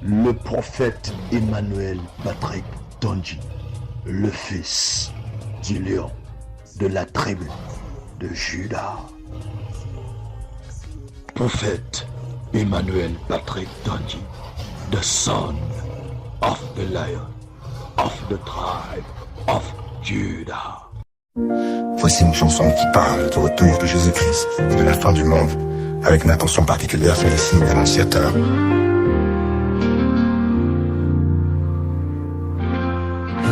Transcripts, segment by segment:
le prophète Emmanuel Patrick Tondji, le fils du lion de la tribu de Juda. Prophète Emmanuel Patrick Tondji, the son of the lion of the tribe of Judah. Voici une chanson qui parle du retour de Jésus-Christ, de la fin du monde, avec une attention particulière sur les signes annonciateurs.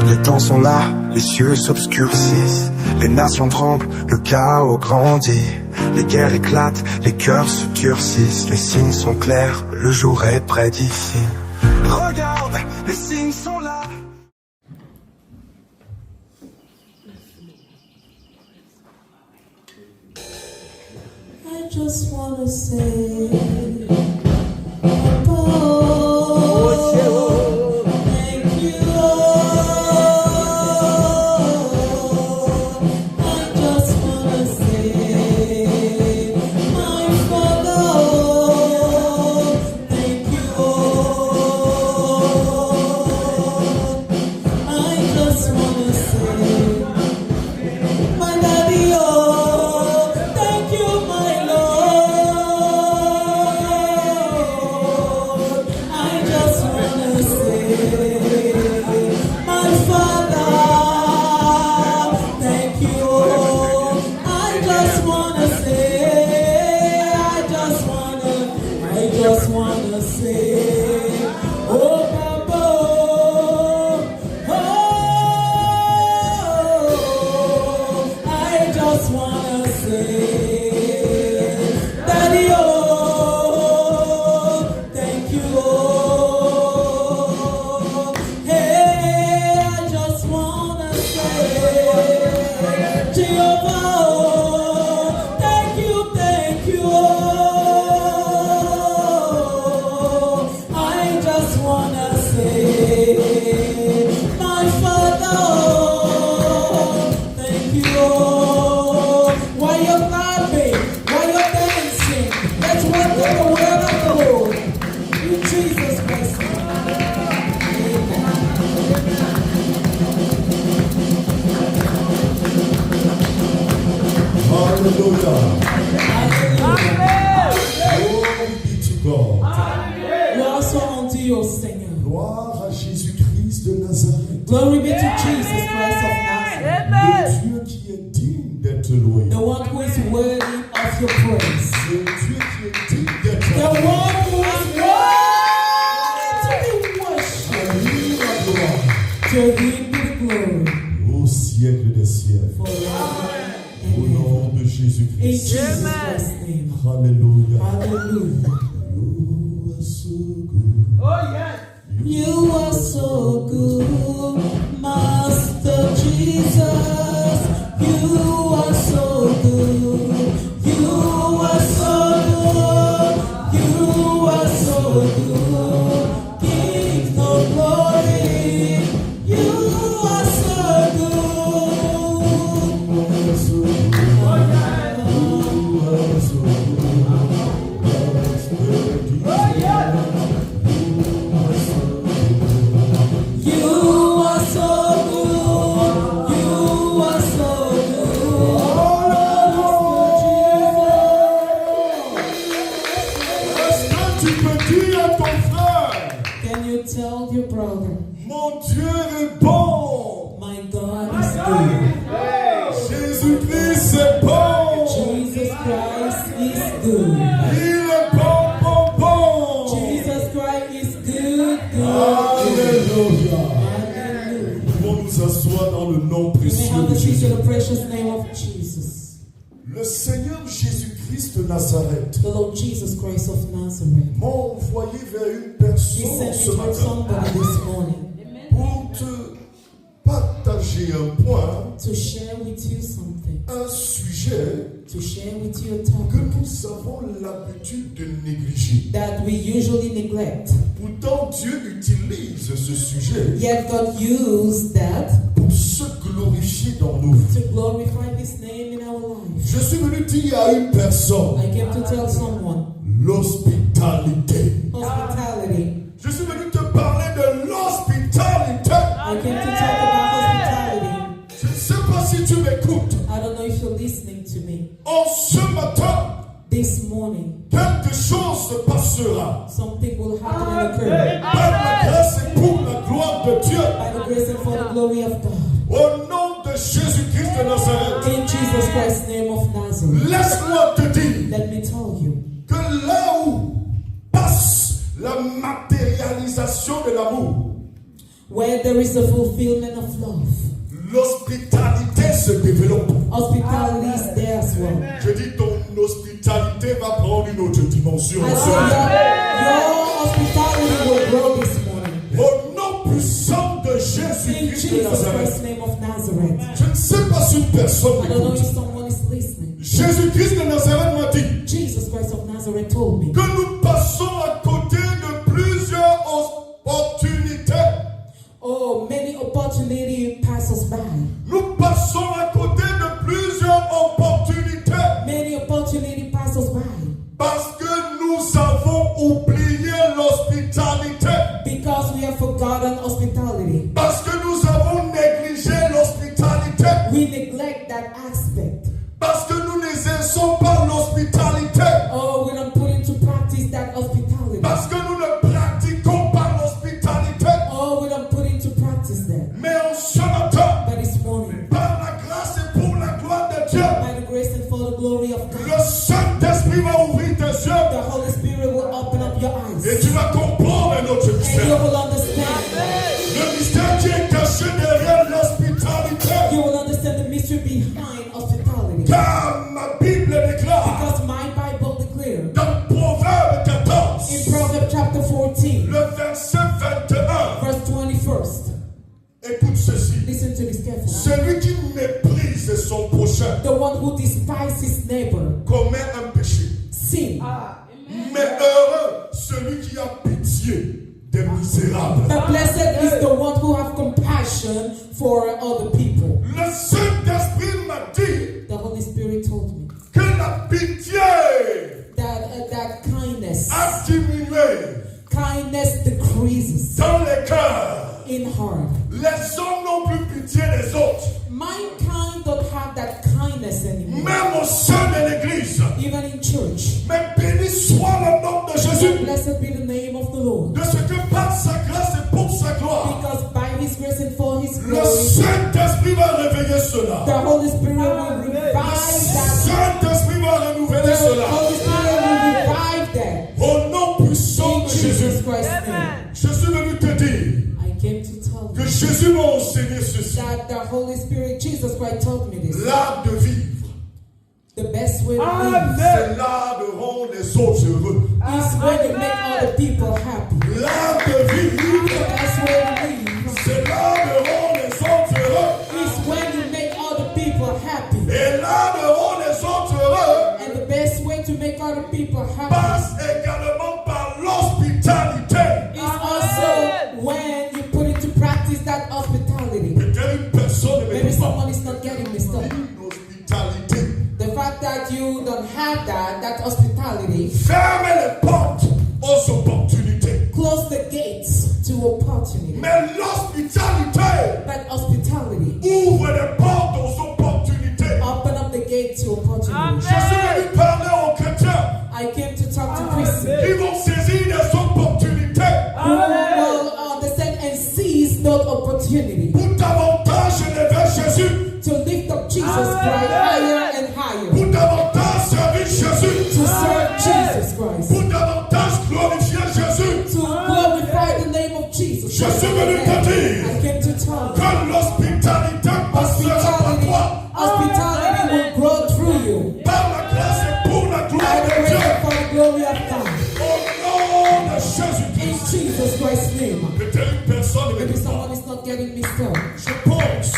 Les temps sont là, les cieux s'obscurcissent, les nations tremblent, le chaos grandit, les guerres éclatent, les cœurs se durcissent, les signes sont clairs, le jour est près d'ici. Regarde, les signes sont là. I just wanna say, thank you, I just wanna say, my Father, thank you, I just wanna say, my Daddy, oh, thank you, my Lord. I just wanna say, my Father, thank you. I just wanna say, I just wanna say, oh Papa, oh, I just wanna say, Daddy, oh, thank you, oh, hey, I just wanna say, Jehovah, oh, thank you, oh, I just wanna say, my Father, oh, thank you, oh, while you're clapping, while you're dancing, let's welcome the word of the Lord, in Jesus Christ. Hallelujah. Hallelujah. Glory be to God. Gloire soit rendu au Seigneur. Gloire à Jésus-Christ de Nazareth. Glory be to Jesus Christ of Nazareth, Le Dieu qui est digne d'être loué. the one who is worthy of your praise, Le Dieu qui est digne d'être the adoré. one who is worthy to be worshipped. À lui la gloire. To him be the glory Au siècle des siècles. forever Au and ever. nom de In Jésus-Christ. Jesus Christ's name. Alléluia. Hallelujah. You are so good. You are so good, Master Jesus. You are so good. You are so good. You are so good. King of glory. You are so good. You are so good. You are so good. You are so good. You are so good. Est-ce que tu peux dire à ton frère, Can you tell your brother, mon Dieu est bon, my God is good. Jésus-Christ est bon, Jesus Christ is good. il est bon, bon, bon. Jesus Christ is good, good. Alléluia. Hallelujah. Nous pouvons nous asseoir dans le nom You may précieux have de the seat Jésus. in the precious name of Jesus. Le Seigneur Jésus-Christ de Nazareth The Lord Jesus Christ of Nazareth. m'a envoyé vers une He personne sent me ce to matin somebody this morning pour te partager un point, to share with you something, un sujet to share with you a que topic nous avons l'habitude de négliger. that we usually neglect. Pourtant, Dieu utilise ce sujet Yet God used that pour se glorifier dans nos vies. to glorify His name in our life. Je suis venu dire à une personne I came to tell someone l'hospitalité. hospitality. Je suis venu En ce matin, this morning, quelque chose se passera. something will happen and occur. Par la grâce et pour la gloire de Dieu. By the grace and for the glory of God. Au nom de Jésus-Christ de Nazareth. In Jesus Christ's name of Nazareth. Laisse-moi te dire Let me tell you. que là où passe la matérialisation de l'amour, Where there is a fulfillment of love, l'hospitalité se développe. hospitality is there as well. Je dis ton hospitalité va prendre une autre dimension. I say your hospitality will grow this morning. Au nom puissant de In Jésus-Christ de Jesus Nazareth. Christ's name of Nazareth. Je ne sais pas si une personne I don't know m'écoute. if someone is listening. Jésus-Christ de Nazareth m'a dit Jesus Christ of Nazareth told me que nous passons à côté de plusieurs opportunités. oh, many opportunities pass us by. Nous passons à côté de plusieurs opportunités Many opportunities pass us by parce que nous avons oublié l'hospitalité, because we have forgotten hospitality. parce que nous avons négligé l'hospitalité, We neglect that aspect. parce que nous n'exerçons pas l'hospitalité, Oh, we don't put into practice that hospitality. parce que nous ne pratiquons pas l'hospitalité. Oh, we don't put into practice that. Mais en ce matin, But this morning, par la grâce et pour la gloire de Dieu, by the grace and for the glory of God, le Saint-Esprit va ouvrir tes yeux the Holy Spirit will open up your et eyes. tu vas comprendre un autre And you mystère. will understand. Le mystère qui est caché derrière l'hospitalité. You will understand the mystery behind hospitality. Car ma Bible déclare Because my Bible declares dans Proverbe 14, in Proverbs chapter 14, le verset 21, verse 21st. écoute ceci. Listen to this carefully. Celui qui méprise son prochain The one who despises his neighbor, commet un péché. sin. Mais heureux celui qui a pitié des misérables. But blessed is the one who have compassion for other people. Le Saint-Esprit m'a dit The Holy Spirit told me que la pitié that kindness, a diminué kindness decreases dans les cœurs. in heart. Les hommes n'ont plus pitié des autres. Mankind don't have that kindness anymore. Même au sein de l'Église. Even in church. Mais béni soit le nom de Jésus. Blessed be the name of the Lord. De ce que par sa grâce et pour sa gloire, Because by His grace and for His le glory, Saint-Esprit va réveiller cela. the Holy Spirit will revive that. Saint-Esprit va renouveler The cela. Holy Spirit will revive that. Au nom puissant In de Jesus Jésus. Christ's name. Je suis venu te dire I came to tell que you Jésus m'a enseigné ceci. that the Holy Spirit, Jesus Christ told me this. L'art de vivre, The best way to live c'est l'art de rendre les autres heureux. is when you make other people happy. L'art de vivre, The best way to live c'est l'art de rendre les autres heureux. is when you make other people happy. Et l'art de rendre les autres heureux And the best way to make other people happy passe également par l'hospitalité. is also when you put into practice that hospitality. Peut-être une personne ne Maybe m'écoute pas. someone is not getting me stuff. Une hospitalité. The fact that you don't have that hospitality, Fermez les portes aux opportunités. close the gates to opportunity. Mais l'hospitalité But hospitality, ouvre les portes aux opportunités. open up the gate to opportunity. Je suis venu parler aux chrétiens I came to talk to Christians qui vont saisir des opportunités who will understand and seize that opportunity pour davantage élever Jésus, to lift up Jesus Christ higher and higher, pour davantage servir Jésus, to serve Jesus Christ, pour davantage glorifier Jésus. to glorify the name of Jesus Je Christ. suis venu te dire I came to tell you, que l'hospitalité passera par toi hospitality will grow through you par la grâce et pour la by gloire the de grace Dieu. and for the glory of God. Au nom de In Jésus-Christ. Jesus Christ's name. Peut-être une personne ne Maybe m'écoute someone pas. is not getting me still. Je pense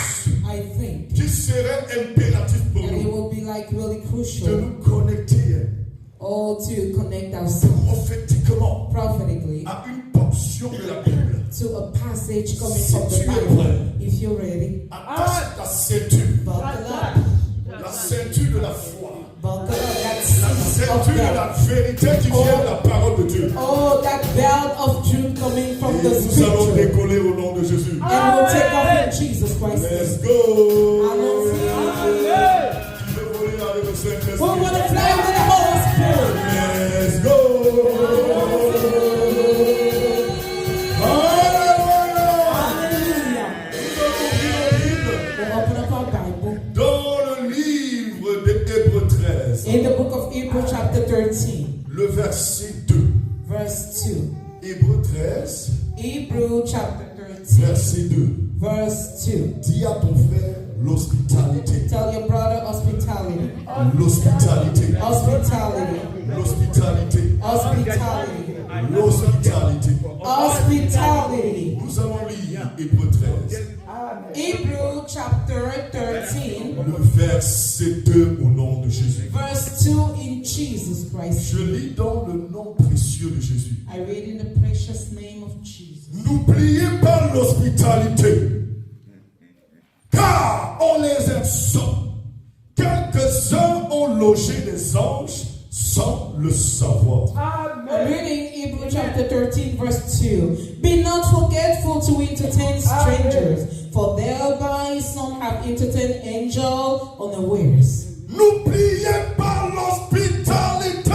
I think qu'il serait impératif pour that it nous will be like really de crucial nous connecter all to connect ourselves prophétiquement prophetically à une portion de la Bible. to a passage coming from the Bible. If you're ready, Attache ta ceinture, buckle up. la ceinture de la foi, Buckle up. That la seat of ceinture de la God. vérité qui vient de la parole de Dieu. Oh, that belt of truth coming from Et the nous allons scripture. décoller au nom de Jésus. And we'll take off in Jesus Christ's name. Let's go. Allons-y. Qui veut voler avec le Seigneur? Saint-Esprit. We want to fly with the Holy Spirit. Let's go. Hallelujah. We'll open up our Bible. Dans le livre de Hébreux 13, In the book of Hebrews chapter 13, le verset 2. verse 2. Hébreux 13, Hebrews chapter 13, verset 2. verse 2. Dis à ton frère l'hospitalité. Tell your brother hospitality. L'hospitalité. Hospitality. L'hospitalité. Hospitality. L'hospitalité. Hospitality. Nous allons lire Hébreux 13, Hebrews chapter 13, le verset 2 au nom de Jésus. verse 2 in Jesus Christ. Je lis dans le nom précieux de Jésus. I read in the precious name of Jesus. N'oubliez pas l'hospitalité, car on les exhorte. Quelques-uns ont logé des anges sans le savoir. I'm reading Hebrews chapter 13, verse 2. Be not forgetful to entertain strangers, for thereby some have entertained angels unawares. N'oubliez pas l'hospitalité,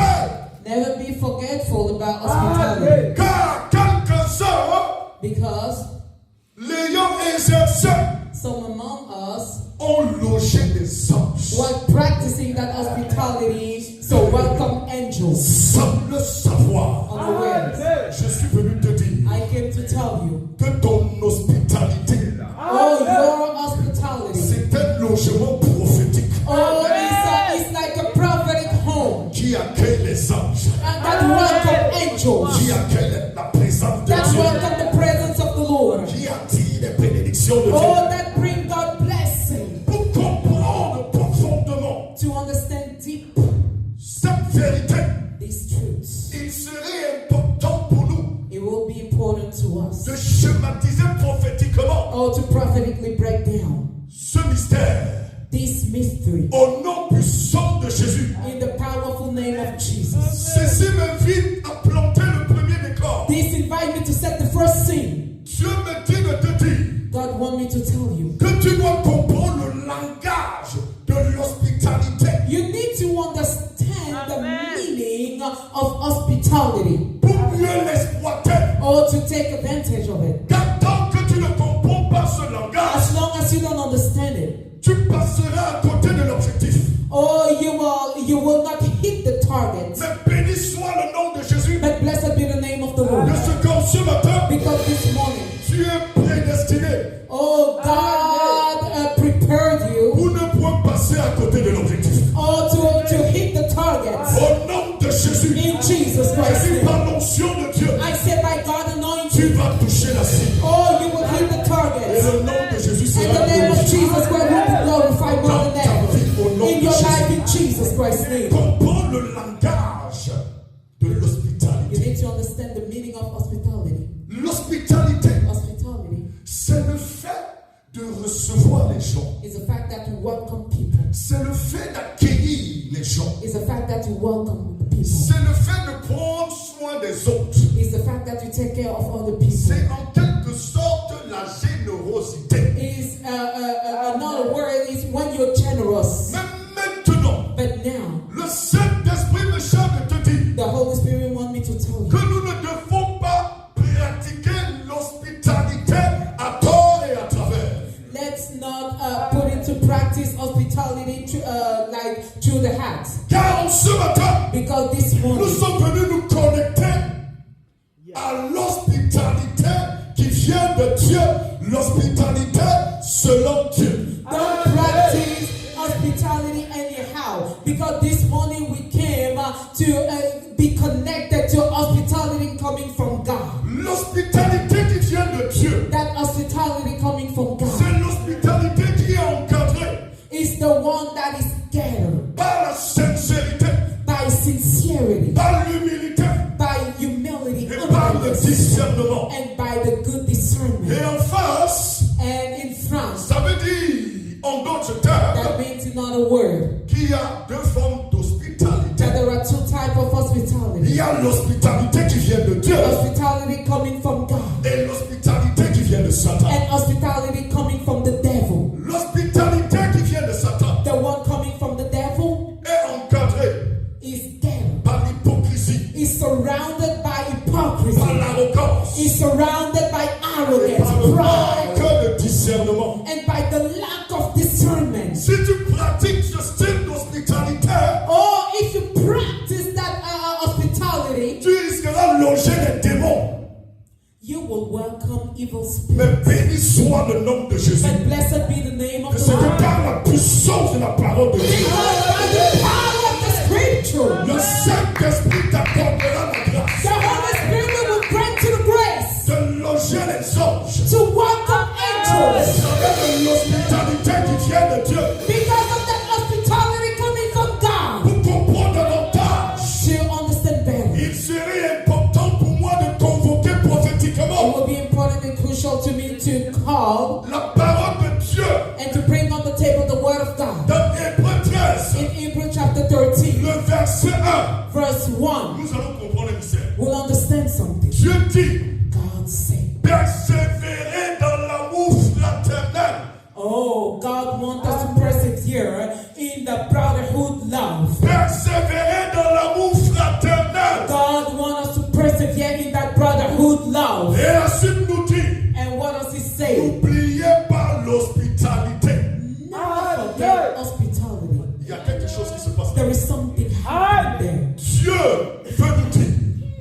Never be forgetful about hospitality, car quelques-uns, because l'ayant exercé, some among us ont logé des anges were practicing that hospitality, so welcome angels sans le savoir. unawares. Je suis venu te dire I came to tell you, que ton hospitalité, oh, your hospitality, c'est un logement prophétique oh, it's like a prophetic home qui accueille les anges, that welcome angels, qui accueille la présence de that Dieu, welcome the presence of the Lord, qui attire les bénédictions de Dieu. oh, that bring God blessing. Pour comprendre profondément To understand deep cette vérité, these truths, il serait important pour nous it will be important to us, de schématiser prophétiquement or to prophetically break down ce mystère this mystery au nom puissant de Jésus. in the powerful name of Jesus. Ceci m'invite à planter le premier décor. This invite me to set the first scene. Dieu me dit de te dire God want me to tell you, que tu dois comprendre le langage de l'hospitalité you need to understand the meaning of hospitality, pour mieux l'exploiter. or to take advantage of it. Car tant que tu ne comprends pas ce langage, As long as you don't understand it, tu passeras à côté de l'objectif. or you will not hit the target. Mais béni soit le nom de Jésus. But blessed be the name of the Lord, De ce qu'en ce matin, because this morning, tu es prédestiné oh, God prepared you, pour ne point passer à côté de l'objectif. or to hit the target. Au nom de Jésus, In Jesus Christ's Jésus, name, par l'onction de Dieu, I say by God tu anointing, vas toucher la cible. oh, you will hit the Et target. le nom de Jésus In sera the name of glorifié. Jesus Christ, will be glorified more than ever. In your life, in Jesus Christ's name. Comprends le langage de You l'hospitalité. need to understand the meaning of hospitality. L'hospitalité, Hospitality c'est le fait de recevoir les gens. is the fact that you welcome people. C'est le fait d'accueillir les gens. It's the fact that you welcome the people. C'est le fait de prendre soin des autres. It's the fact that you take care of other people. C'est en quelque sorte la générosité. Is another word is when you're generous. Mais maintenant, But now, le Saint-Esprit me charge de te dire the Holy Spirit wants me to tell que you nous ne devons pas pratiquer l'hospitalité à tort et à travers. let's not put into practice hospitality like through the hat. Car ce matin, Because this nous morning, sommes venus nous connecter à l'hospitalité qui vient de Dieu, l'hospitalité selon Dieu. don't practice hospitality anyhow. Because this morning we came to be connected to hospitality coming from God. L'hospitalité qui vient de Dieu, That hospitality coming from God c'est l'hospitalité qui est encadrée is the one that is gathered par la sincérité, by sincerity, par l'humilité by humility, et par le humbleness, discernement. and by the good discernment. Et en face, And in France, ça veut dire, en d'autres termes, that means in other words, qu'il y a deux formes d'hospitalité. that there are two types of hospitality. Il y a l'hospitalité qui vient de Dieu Hospitality coming from God, et l'hospitalité qui vient de Satan. and hospitality coming from the devil. L'hospitalité qui vient de Satan The one coming from the devil est en surrounded by par arrogance, le pride, manque de discernement. and by the lack of discernment. Si tu pratiques ce style d'hospitalité, Or if you practice that hospitality, tu risqueras de loger les démons. you will welcome evil Mais spirits. béni soit le nom de Jésus. But blessed be the name of Que the c'est que Lord. par la puissance de la parole de Dieu, Because by the power of the scripture, le Saint-Esprit t'accordera la grâce the Holy Spirit will grant you the grace de loger les anges. to welcome angels. Avec l'hospitalité qui vient de Dieu. Because of that hospitality coming from God. Pour comprendre davantage, To understand better. il serait important pour moi de convoquer It prophétiquement will be important and crucial to me to call la parole de Dieu and to bring on the table the word of God. dans Hébreux 13, In Hebrews chapter 13, le verset 1. verse 1, Nous allons comprendre le mystère. we'll understand something. Dieu dit, God said, persévérer dans l'amour fraternel. oh, God wants us to persevere in the brotherhood love. Persévérer dans l'amour fraternel. God wants us to persevere in that brotherhood love. Et ensuite nous dit, And what does he say? n'oubliez pas l'hospitalité. Never forget hospitality. Il y a quelque chose qui se passe. There is something happening Dieu veut nous dire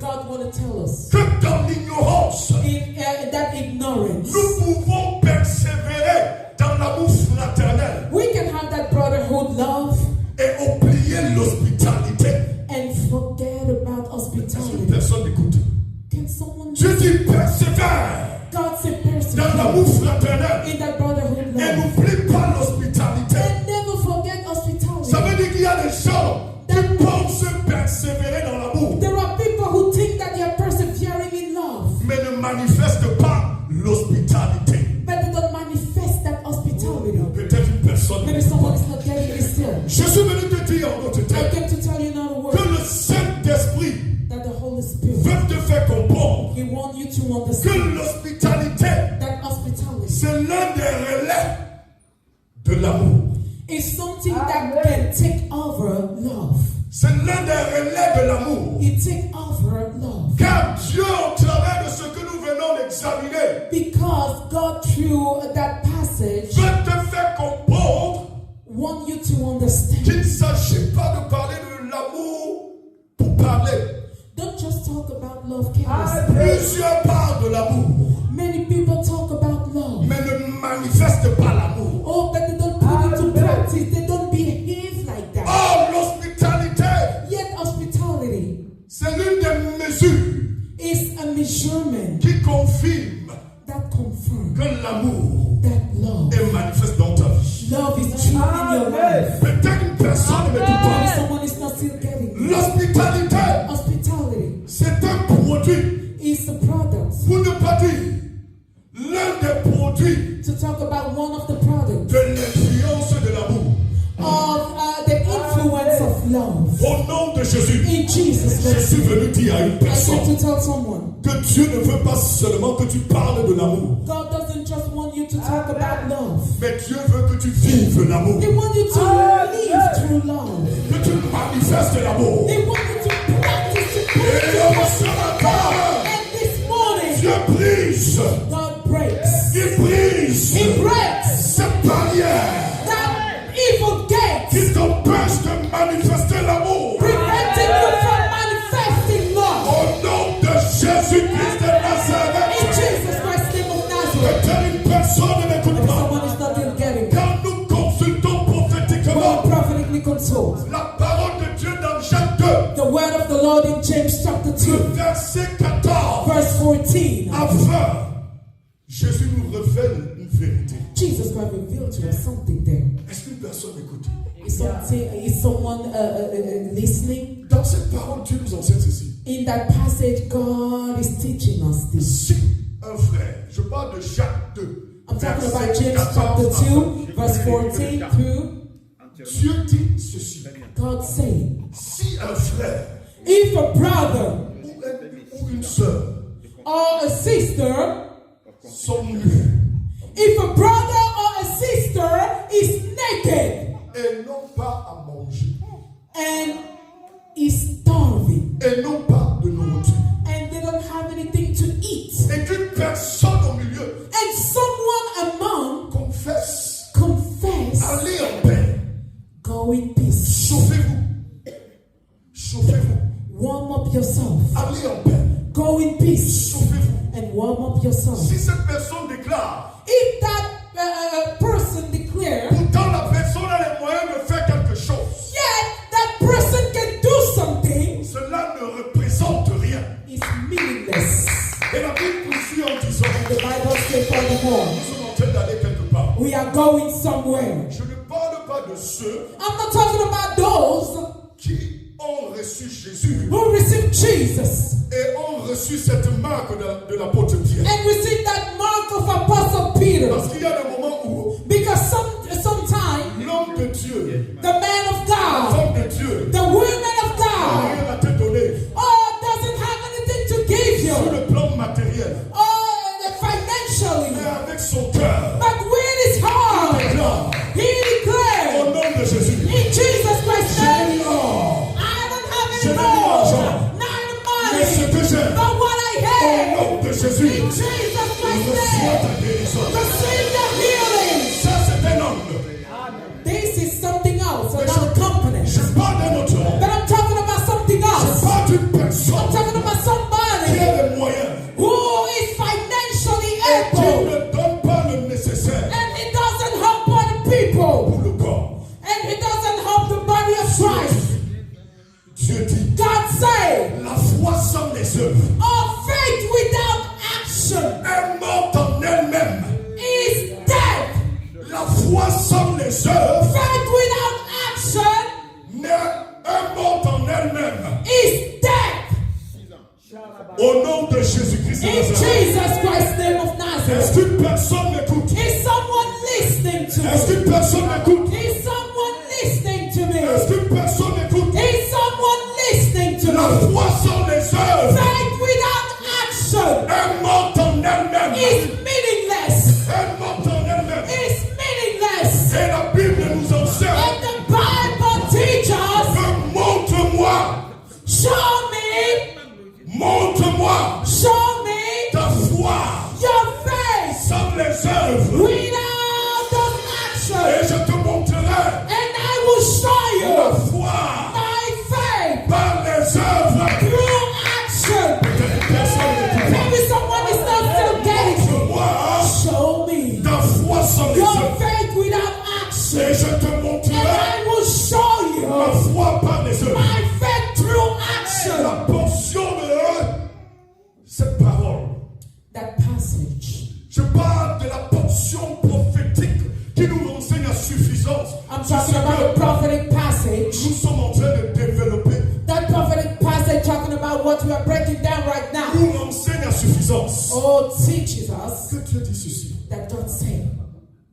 there. God wants to tell us que dans l'ignorance, in that ignorance, nous pouvons persévérer dans l'amour fraternel we can have that brotherhood love et oublier l'hospitalité. and forget about Est-ce que hospitality. personne écoute? Can someone Dieu dit persévère God said dans persevere l'amour fraternel in that brotherhood et love n'oublie pas l'hospitalité. and never forget hospitality. Ça veut dire qu'il y a des gens qui pensent persévérer dans l'amour, There are people who think that they are persevering in love, mais ne manifestent pas l'hospitalité. but they don't manifest that hospitality. Peut-être une personne. Maybe someone is not getting this still. Je suis venu te dire en d'autres I termes came to tell you another que word, le Saint-Esprit that the Holy Spirit, veut te faire comprendre He wants you to que understand l'hospitalité, that hospitality c'est l'un des relais de l'amour. is something that can take over love. C'est l'un des relais de l'amour. It takes over love. Car Dieu, au travers de ce que nous venons d'examiner, Because God, through that passage, veut te faire comprendre want you to understand. qu'il ne s'agit pas de parler de l'amour pour parler. Don't just talk about love carelessly. Plusieurs parlent de l'amour, Many people talk about love. mais ne manifestent pas l'amour. Oh, but they don't put it to practice. They don't behave like that. Or, l'hospitalité, Yet hospitality c'est l'une des mesures is a measurement qui confirme that confirms que l'amour that love. est manifeste dans ta vie. Love is true in your life. Peut-être une personne ne m'écoute Maybe pas. someone is not still getting it. L'hospitalité, Hospitality c'est un produit, is a product. pour ne pas dire l'un des produits To talk about one of the products de l'influence de l'amour. of the influence of love. Au nom de Jésus, In Jesus' je name, suis venu dire à une I personne came to tell someone, que Dieu ne veut pas seulement que tu parles de l'amour, God doesn't just want you to talk about love. mais Dieu veut que tu vives l'amour, He wants you to live through love. que tu manifestes l'amour. He wants you to practice it. Et en ce matin, And this morning, Dieu brise, God breaks. il brise He breaks cette barrière that evil gate, qui t'empêche de manifester l'amour. preventing you from manifesting love. Au nom de Jésus-Christ de In Nazareth, Jesus Christ's name of Nazareth. peut-être une personne ne m'écoute pas. Someone is not still getting it. Quand nous consultons prophétiquement God prophetically consult la parole de Dieu dans Jacques 2, the word of the Lord in James chapter 2, verset 14, verse 14. enfin, Jésus nous révèle une vérité. Jesus Christ revealed to us something there. Est-ce qu'une personne écoute? Is someone listening? Dans cette parole, Dieu nous enseigne ceci. In that passage, God is teaching us this. Si un frère, je parle de Jacques 2, I'm talking about verset James 14 chapter à 2, verse 14 through. Dieu dit ceci. God saying, Si un frère if a brother ou une sœur or a sister, sont nus if a brother or a sister is naked et n'ont pas à manger, and is starving et n'ont pas de nourriture, and they don't have anything to eat, et qu'une warm up yourself. Allez en paix. Go in peace Chauffez-vous. and warm up yourself. Si cette personne déclare, If that person declares, pourtant la personne a les moyens de faire quelque chose, yet that person can do something, cela ne représente rien. it's meaningless. Et la Bible poursuit en disant, The Bible says furthermore, nous sommes en train d'aller quelque part. we are going somewhere. Je ne parle pas de ceux I'm not talking about those qui ont reçu Jésus who received Jesus et ont reçu cette marque de l'apôtre Pierre. and received that mark of Apostle Peter. Parce qu'il y a des moments où Because sometimes l'homme de Dieu, the man of la God, femme de Dieu, the woman of n'a God, rien à te donner doesn't have anything to give sur you, le plan matériel, financially, mais avec son cœur. but with his heart, Déclare, he declared, au nom de Jésus, in Jesus Christ's j'ai name, mis l'or, I don't have Je any n'ai more, pas d'argent. not mais ce money, que j'ai, but what I au have, nom de Jésus, in Jesus Christ's reçois name, ta guérison. receive the healing. Ça, c'est un homme. This is something else, another company. Je parle d'un autre homme. But I'm talking about something Je else. parle d'une I'm personne talking about qui somebody a les moyens who is financially et qui able ne donne pas le nécessaire and he doesn't help other people pour le corps. and he doesn't help the body of Christ. Dieu dit, God say, la foi sans les œuvres faith without action est morte en elle-même. is dead. La foi sans les œuvres Faith without action est morte en elle-même. is dead. Au nom de Jésus-Christ de In Nazareth. Jesus Christ's name of Est-ce Nazareth. qu'une personne m'écoute? Is someone listening to Est-ce me? qu'une personne m'écoute? Is someone listening to me? Est-ce qu'une personne m'écoute? Is someone listening to La me? foi sans les œuvres Faith without action est morte en elle-même. is meaningless. Est morte en elle-même. Is meaningless. Et la Bible nous enseigne And the Bible teaches, que montre-moi, show me, montre-moi show me ta foi your faith sans les œuvres. without those Et actions. je te montrerai And I will show la you foi my faith par les œuvres. through action. Personne n'écoute. Maybe someone is not still getting it. Montre-moi Show me ta foi sans les your œuvres. faith without action. Et je te And montrerai I will show la you foi par les œuvres. my faith through action. La portion de cette parole. That passage. Je parle de la portion prophétique qui nous enseigne à suffisance. I'm sur ce talking about the que prophetic passage. nous sommes en train de développer. That prophetic passage talking about what we are breaking down right now. Nous enseigne à suffisance. Oh, teaches us Que Dieu dit ceci. that God said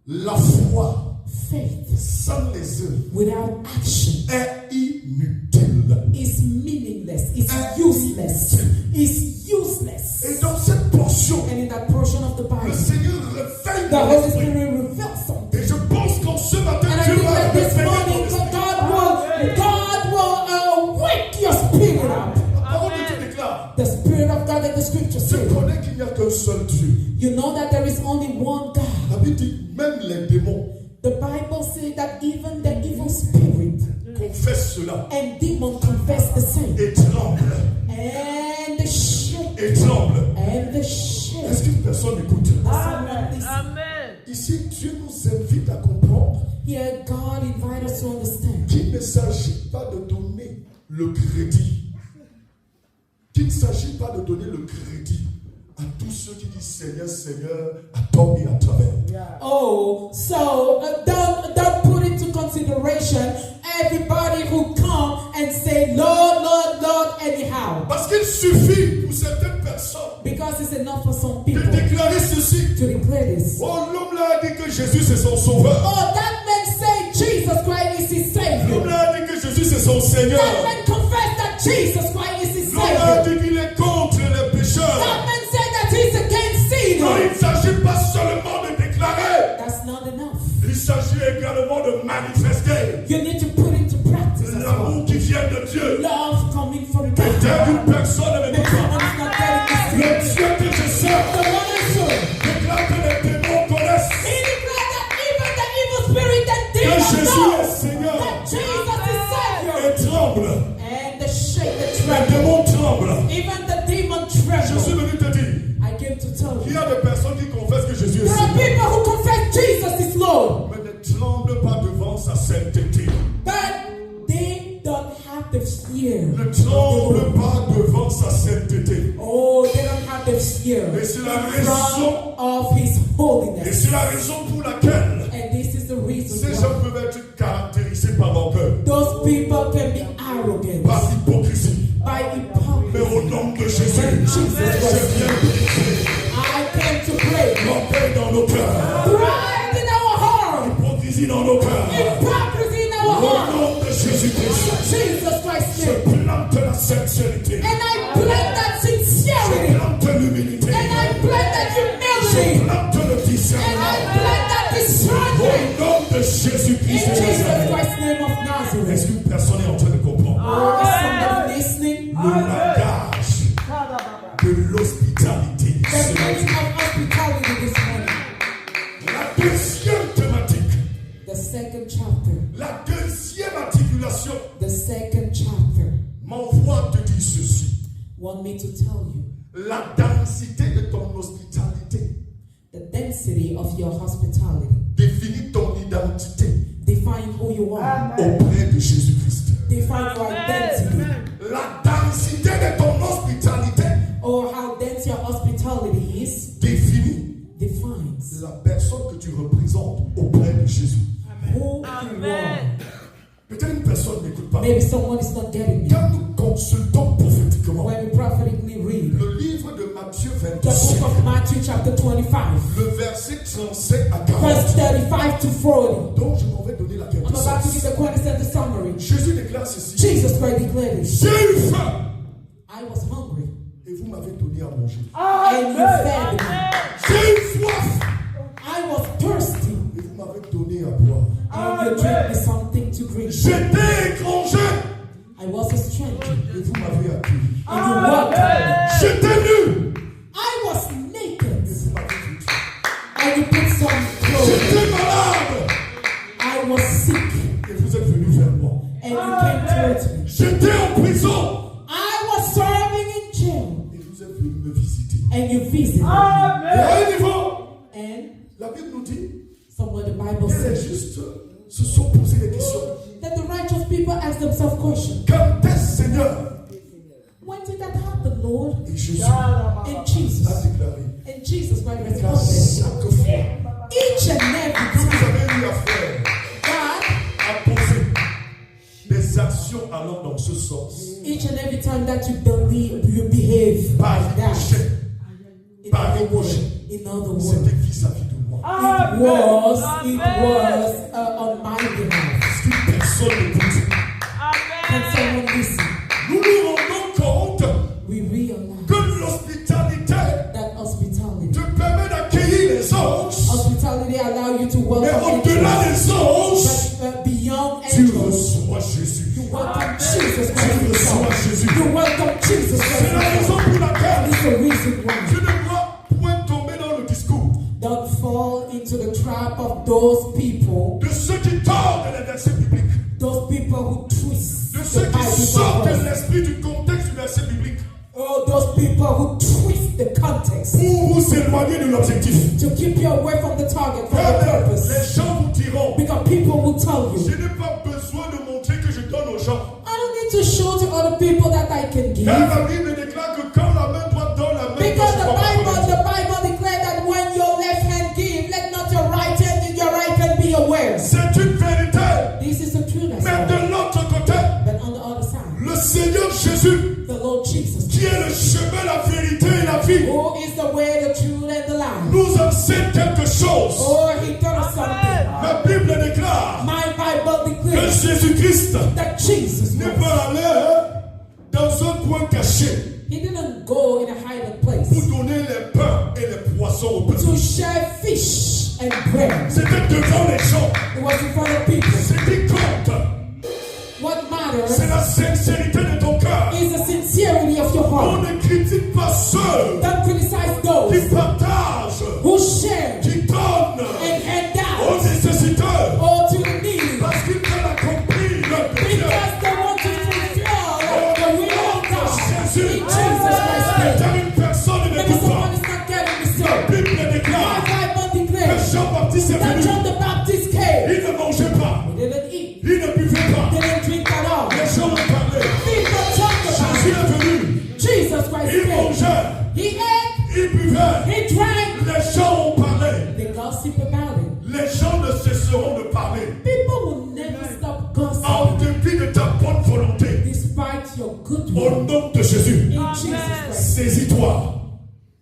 La foi faith sans les œuvres without action est inutile. is meaningless, is useless, is useless. Et dans cette portion, And in that portion of the le Bible, Seigneur réveille the mon Holy esprit. Spirit reveals something. Et je pense qu'en ce matin, And I Dieu think va that this réveiller ton morning esprit. God will wake your spirit up. La parole de Dieu déclare. The Spirit of God that the scripture Tu says. connais qu'il n'y a qu'un seul Dieu. You know that there is only one God. La Bible dit même les démons The Bible says that even the evil spirit confessent cela and demon confess the same. et tremblent. And the shake. Et tremblent. And the shake. Est-ce qu'une personne écoute? Someone listen. Ici, Dieu nous invite à comprendre Here God invite us to understand qu'il ne s'agit pas de donner le crédit. Qu'il ne s'agit pas de donner le crédit à tous ceux qui disent Seigneur, Seigneur, à tort et à travers. Oh, so don't put into consideration everybody who come and say Lord, Lord, Lord anyhow. Parce qu'il suffit pour certaines personnes Because it's enough for some de people déclarer ceci. to declare this. Oh, l'homme là a dit que Jésus c'est son sauveur. Oh, that man say Jesus Christ is his L'homme Savior. là a dit que Jésus c'est son Seigneur. That man confess that Jesus Christ is his L'homme là a Savior. dit qu'il est contre les pécheurs. That man said that he's against Non, il sin. ne s'agit pas seulement de déclarer. That's not enough. Il s'agit également de manifester You need to put into practice as well. l'amour qui vient de Dieu. Love coming from God. Peut-être une personne ne Maybe m'écoute pas. someone is not getting Le this. Dieu que je sers The one I serve. déclare que les démons connaissent He declared that even the evil spirit and que demons Jésus know est Seigneur that Jesus is Savior. et tremblent. And the shake, the Les tremble. démons tremblent. Even the demon Je suis tremble. venu te dire, I came to tell il y you. a des personnes qui confessent que Jésus est There are Seigneur, people who confess Jesus is Lord, mais ne tremblent pas devant sa sainteté. but they don't have the fear. Ne tremblent pas devant sa sainteté. Oh, they don't have the fear Et c'est la in raison, front of His et holiness. c'est la raison pour laquelle And this is the reason ces why gens peuvent être caractérisés par l'orgueil, those people can be arrogant par l'hypocrisie. by Mais au hypocrisy. nom de Jésus, je viens briser I came to pray. l'orgueil dans nos cœurs, Pride in our heart, l'hypocrisie dans nos cœurs. hypocrisy in our Au heart. nom de Jésus-Christ, Jesus Christ's je name. plante la sincérité, And I plant that je sincerity. plante l'humilité, And I plant that je humility. plante le And I discernement. plant that discernment. Au nom de In Jésus-Christ de Jesus Nazareth. Christ's name of Est-ce Nazareth. qu'une personne est en train de comprendre? Oh, is somebody listening? Le langage de l'hospitalité. The ce meaning matin. of hospitality this morning. La deuxième thématique, The second chapter. la deuxième articulation The second chapter. m'envoie te dire ceci. Want me to tell you La densité de ton hospitalité the density of your hospitality. définit ton identité Define who you are. auprès de Jésus-Christ. Define your identity. La densité de ton hospitalité Or how dense your hospitality is defines la personne que tu représentes auprès de Jésus. who you are. Peut-être une personne n'écoute pas. Maybe someone is not getting me. Quand nous consultons prophétiquement When we prophetically read le livre de Matthieu the 25, book of Matthew chapter 25, le verset 37 à 40, verse 35 to 40. dont je m'en vais donner la I'm about to give quintessence. the quintessential summary. Jésus déclare ceci. Jesus Christ declared it. J'ai eu faim I was hungry et vous m'avez donné à manger. and you fed me. J'ai eu soif I was thirsty et vous m'avez donné à boire. and you gave me something to drink. J'étais étranger I was a stranger et vous m'avez accueilli. and you welcomed me. J'étais nu I was naked et vous m'avez vêtu. and you put some clothes. J'étais malade I was sick et vous êtes venu vers moi. and you came towards me. J'étais en prison I was serving in jail et vous êtes venu me visiter. and you visited me. Et à un niveau, And la Bible nous dit somewhere the Bible que les says justes se sont posés des questions. that the righteous people ask themselves questions. Quand est-ce, Seigneur? When did that happen, Lord? Et Jésus And a Jesus. déclaré And Jesus Christ qu'à responded. chaque fois Each and every que vous time avez eu affaire God, à poser des actions allant dans ce sens, each and every time that you believe, you behave par like that. ricochet, In par other words, ricochet, in other words, c'était vis-à-vis de moi. it was on my behalf. Parce qu'une personne écoute. Can someone listen? Nous nous rendons compte We realize que l'hospitalité that hospitality. te permet d'accueillir les anges, Hospitality allow you to mais welcome au-delà angels, des anges, but beyond tu angels, reçois Jésus. you welcome Jesus Tu Christ reçois himself. Jésus. You welcome Jesus Christ C'est la raison himself. pour laquelle That is the reason tu why. ne dois point tomber dans le discours Don't fall into the trap of those people, de ceux qui tordent les versets bibliques, those people who twist de the ceux qui Bible sortent verse. l'esprit du contexte du verset biblique Oh, those people who twist the context pour vous éloigner de l'objectif. to keep you away from the target, from the Car les purpose. gens vous diront, Because people will tell je you, n'ai pas besoin de montrer que je donne aux gens. I don't need to show to other people that I can give. Car la Bible déclare que quand la main droite donne, la main Because gauche doit the Bible declares that when your left hand give, let not your right hand be aware. C'est une vérité. This is the truth. That's Mais all. de l'autre côté, But on the other side, le Seigneur Jésus, the Lord Jesus, qui est le chemin, la vérité et la vie, who is the way, the truth, and the life. nous enseigne quelque chose. Or he told us something. La Bible déclare My Bible que declares Jésus-Christ that Jesus n'est Christ, pas allé dans un coin caché he didn't go in a hiding pour place donner les pains et les poissons au peuple. to share fish and bread. C'était devant les gens. It was in front of people. Ce qui compte, What c'est matters la sincérité de ton cœur. is the sincerity of your On heart. ne critique pas ceux Don't criticize qui those partagent, who share qui donnent and hand aux out nécessiteurs, or to the needy parce qu'ils veulent accomplir leur péché. because they want to fulfill Au good Au one. nom de Jésus, In Jesus Christ. saisis-toi.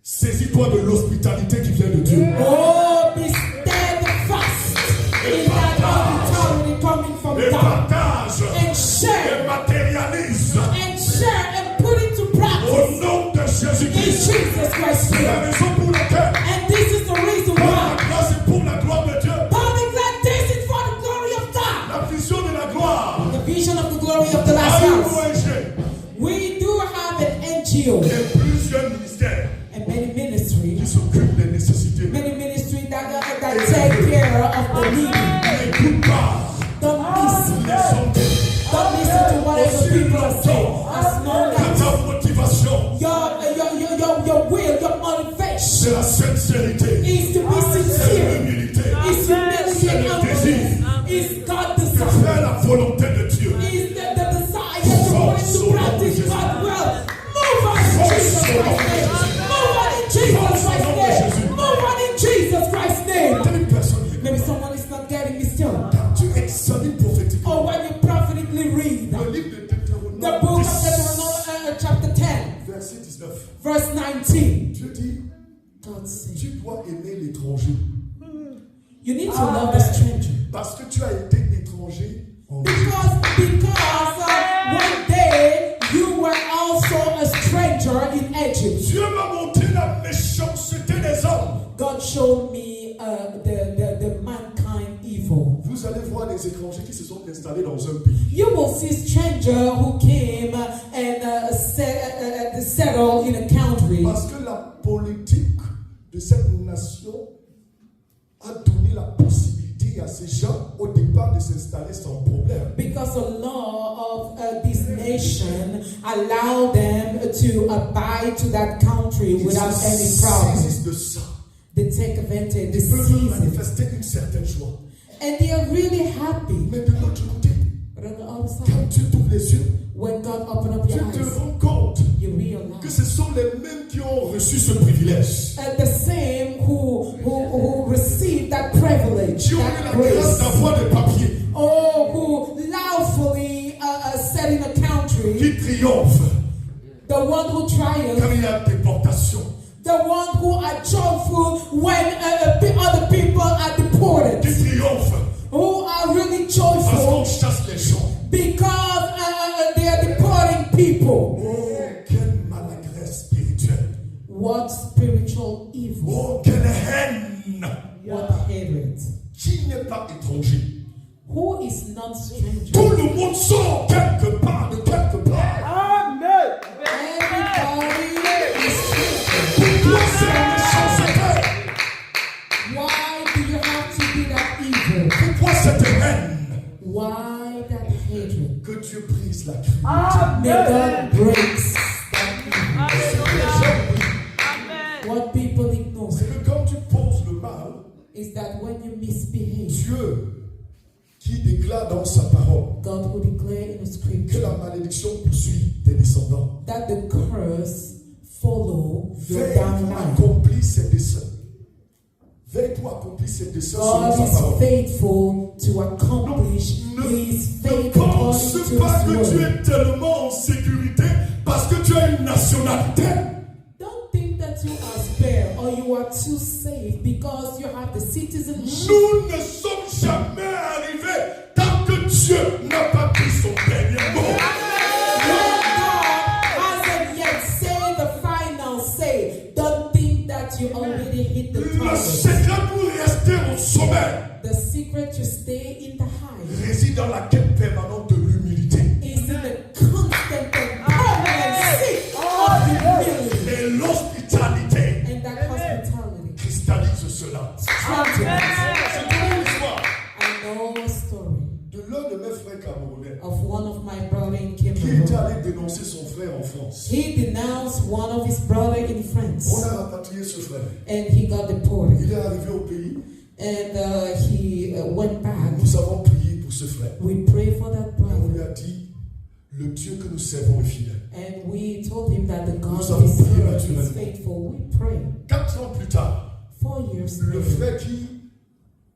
Saisis-toi de l'hospitalité qui vient de Dieu. Oh, be steadfast in that hospitality coming from Et God. partage. And share. Et matérialise. And share and put into Au practice. nom de In Jésus-Christ. Jesus Christ's C'est la name. raison pour laquelle And this is the reason pour la why. grâce et pour la gloire de Dieu. Paul declared this is for the glory of God. La vision de la gloire. The vision of the glory of the last A une house. ONG. We do have an NGO Et plusieurs ministères and many qui ministries. s'occupent des nécessités. Many ministries that take care of the needy. N'écoute pas Don't listen. les sondages. Don't listen to whatever people are saying. As long Que as ta motivation, your will, your motivation c'est la sincérité, is to be c'est sincere, l'humilité, is humility and humbleness, is God de desire, faire la volonté de Dieu. is the desire to put into practice God's will. Move on in Jesus Christ's name. Move on in Jesus Christ's name. Move on in Jesus Christ's name. Telle personne, Maybe someone is not getting me still. quand tu examines prophétiquement Or when you prophetically read le livre de Deutéronome the book of 10, Deuteronomy chapter 10, verset 19, verse 19. Dieu dit, God says, tu dois aimer l'étranger you need to love the stranger. parce que tu as été étranger en Égypte. Because one day you were also a stranger in Egypt. Dieu m'a montré la méchanceté des hommes. God showed me the mankind evil. Vous allez voir des étrangers qui se sont installés dans un pays. You will see strangers who came and settled in a country. Parce que la politique de cette nation a donné la possibilité à ces gens au départ de s'installer sans problème. Because the law of this nation allowed them to abide to that country without any problem. Saisissent de ça. They take advantage, they Ils peuvent seize it. manifester une certaine joie. And they are really happy. Mais de l'autre côté, But on the other side, quand tu ouvres les yeux, when God opened up tu your te eyes, rends compte you que realize ce sont les mêmes qui ont reçu ce privilège. the same who received that privilege, Qui ont eu that la grâce grace, d'avoir des papiers. or who lawfully set in a country, Qui triomphent the one who triumphs, quand il y a déportation. the one who are joyful when other people are deported, Qui triomphent who are really parce qu'on joyful chasse les gens. because they are deporting people. Oh, quelle maladresse spirituelle. What spiritual evil, Oh, quelle haine. what hatred. Qui n'est pas étranger? Who is not stranger? Tout le monde sort quelque part, de quelque part. Everybody is stranger. Pourquoi c'est la méchanceté? Why do you have to be that evil? Pourquoi cette haine? Why that hatred? Que Dieu brise la criminalité. May God breaks that evil. What people ignore C'est que quand tu poses le mal, is that when you misbehave, Dieu qui déclare dans sa parole God will declare in the que scripture la malédiction poursuit tes descendants. that the curse follow your Veille downline. pour accomplir ses desseins. Veille pour accomplir ses desseins selon God sa is parole. faithful to accomplish His Ne faith pense according to pas que His tu word. es tellement en sécurité parce que tu as une nationalité. Don't think that you are spared or you are too safe because you have the citizenship. Nous ne sommes jamais arrivés tant que Dieu n'a pas pris son dernier mot. When God hasn't yet said the final say, don't think that you already hit the Le target. secret pour rester au sommet The secret to stay in the high réside dans la quête permanente de l'humilité. is in the constant and permanent seek of humility. Et l'hospitalité And that hospitality cristallise cela. strengthens. C'est une histoire I know a story de l'un de mes frères camerounais of one of my brothers in qui était Cameroon. allé dénoncer son frère en France. He denounced one of his brothers in On France a rapatrié ce frère. and he got deported. Il est arrivé au pays. And he went back. Nous avons prié pour ce frère. We prayed for that Et on lui brother a dit, le Dieu que nous servons est fidèle. and we told him that the God Nous of avons his prié spirit naturellement. is faithful. We pray. 4 ans plus tard, 4 years le later, frère qui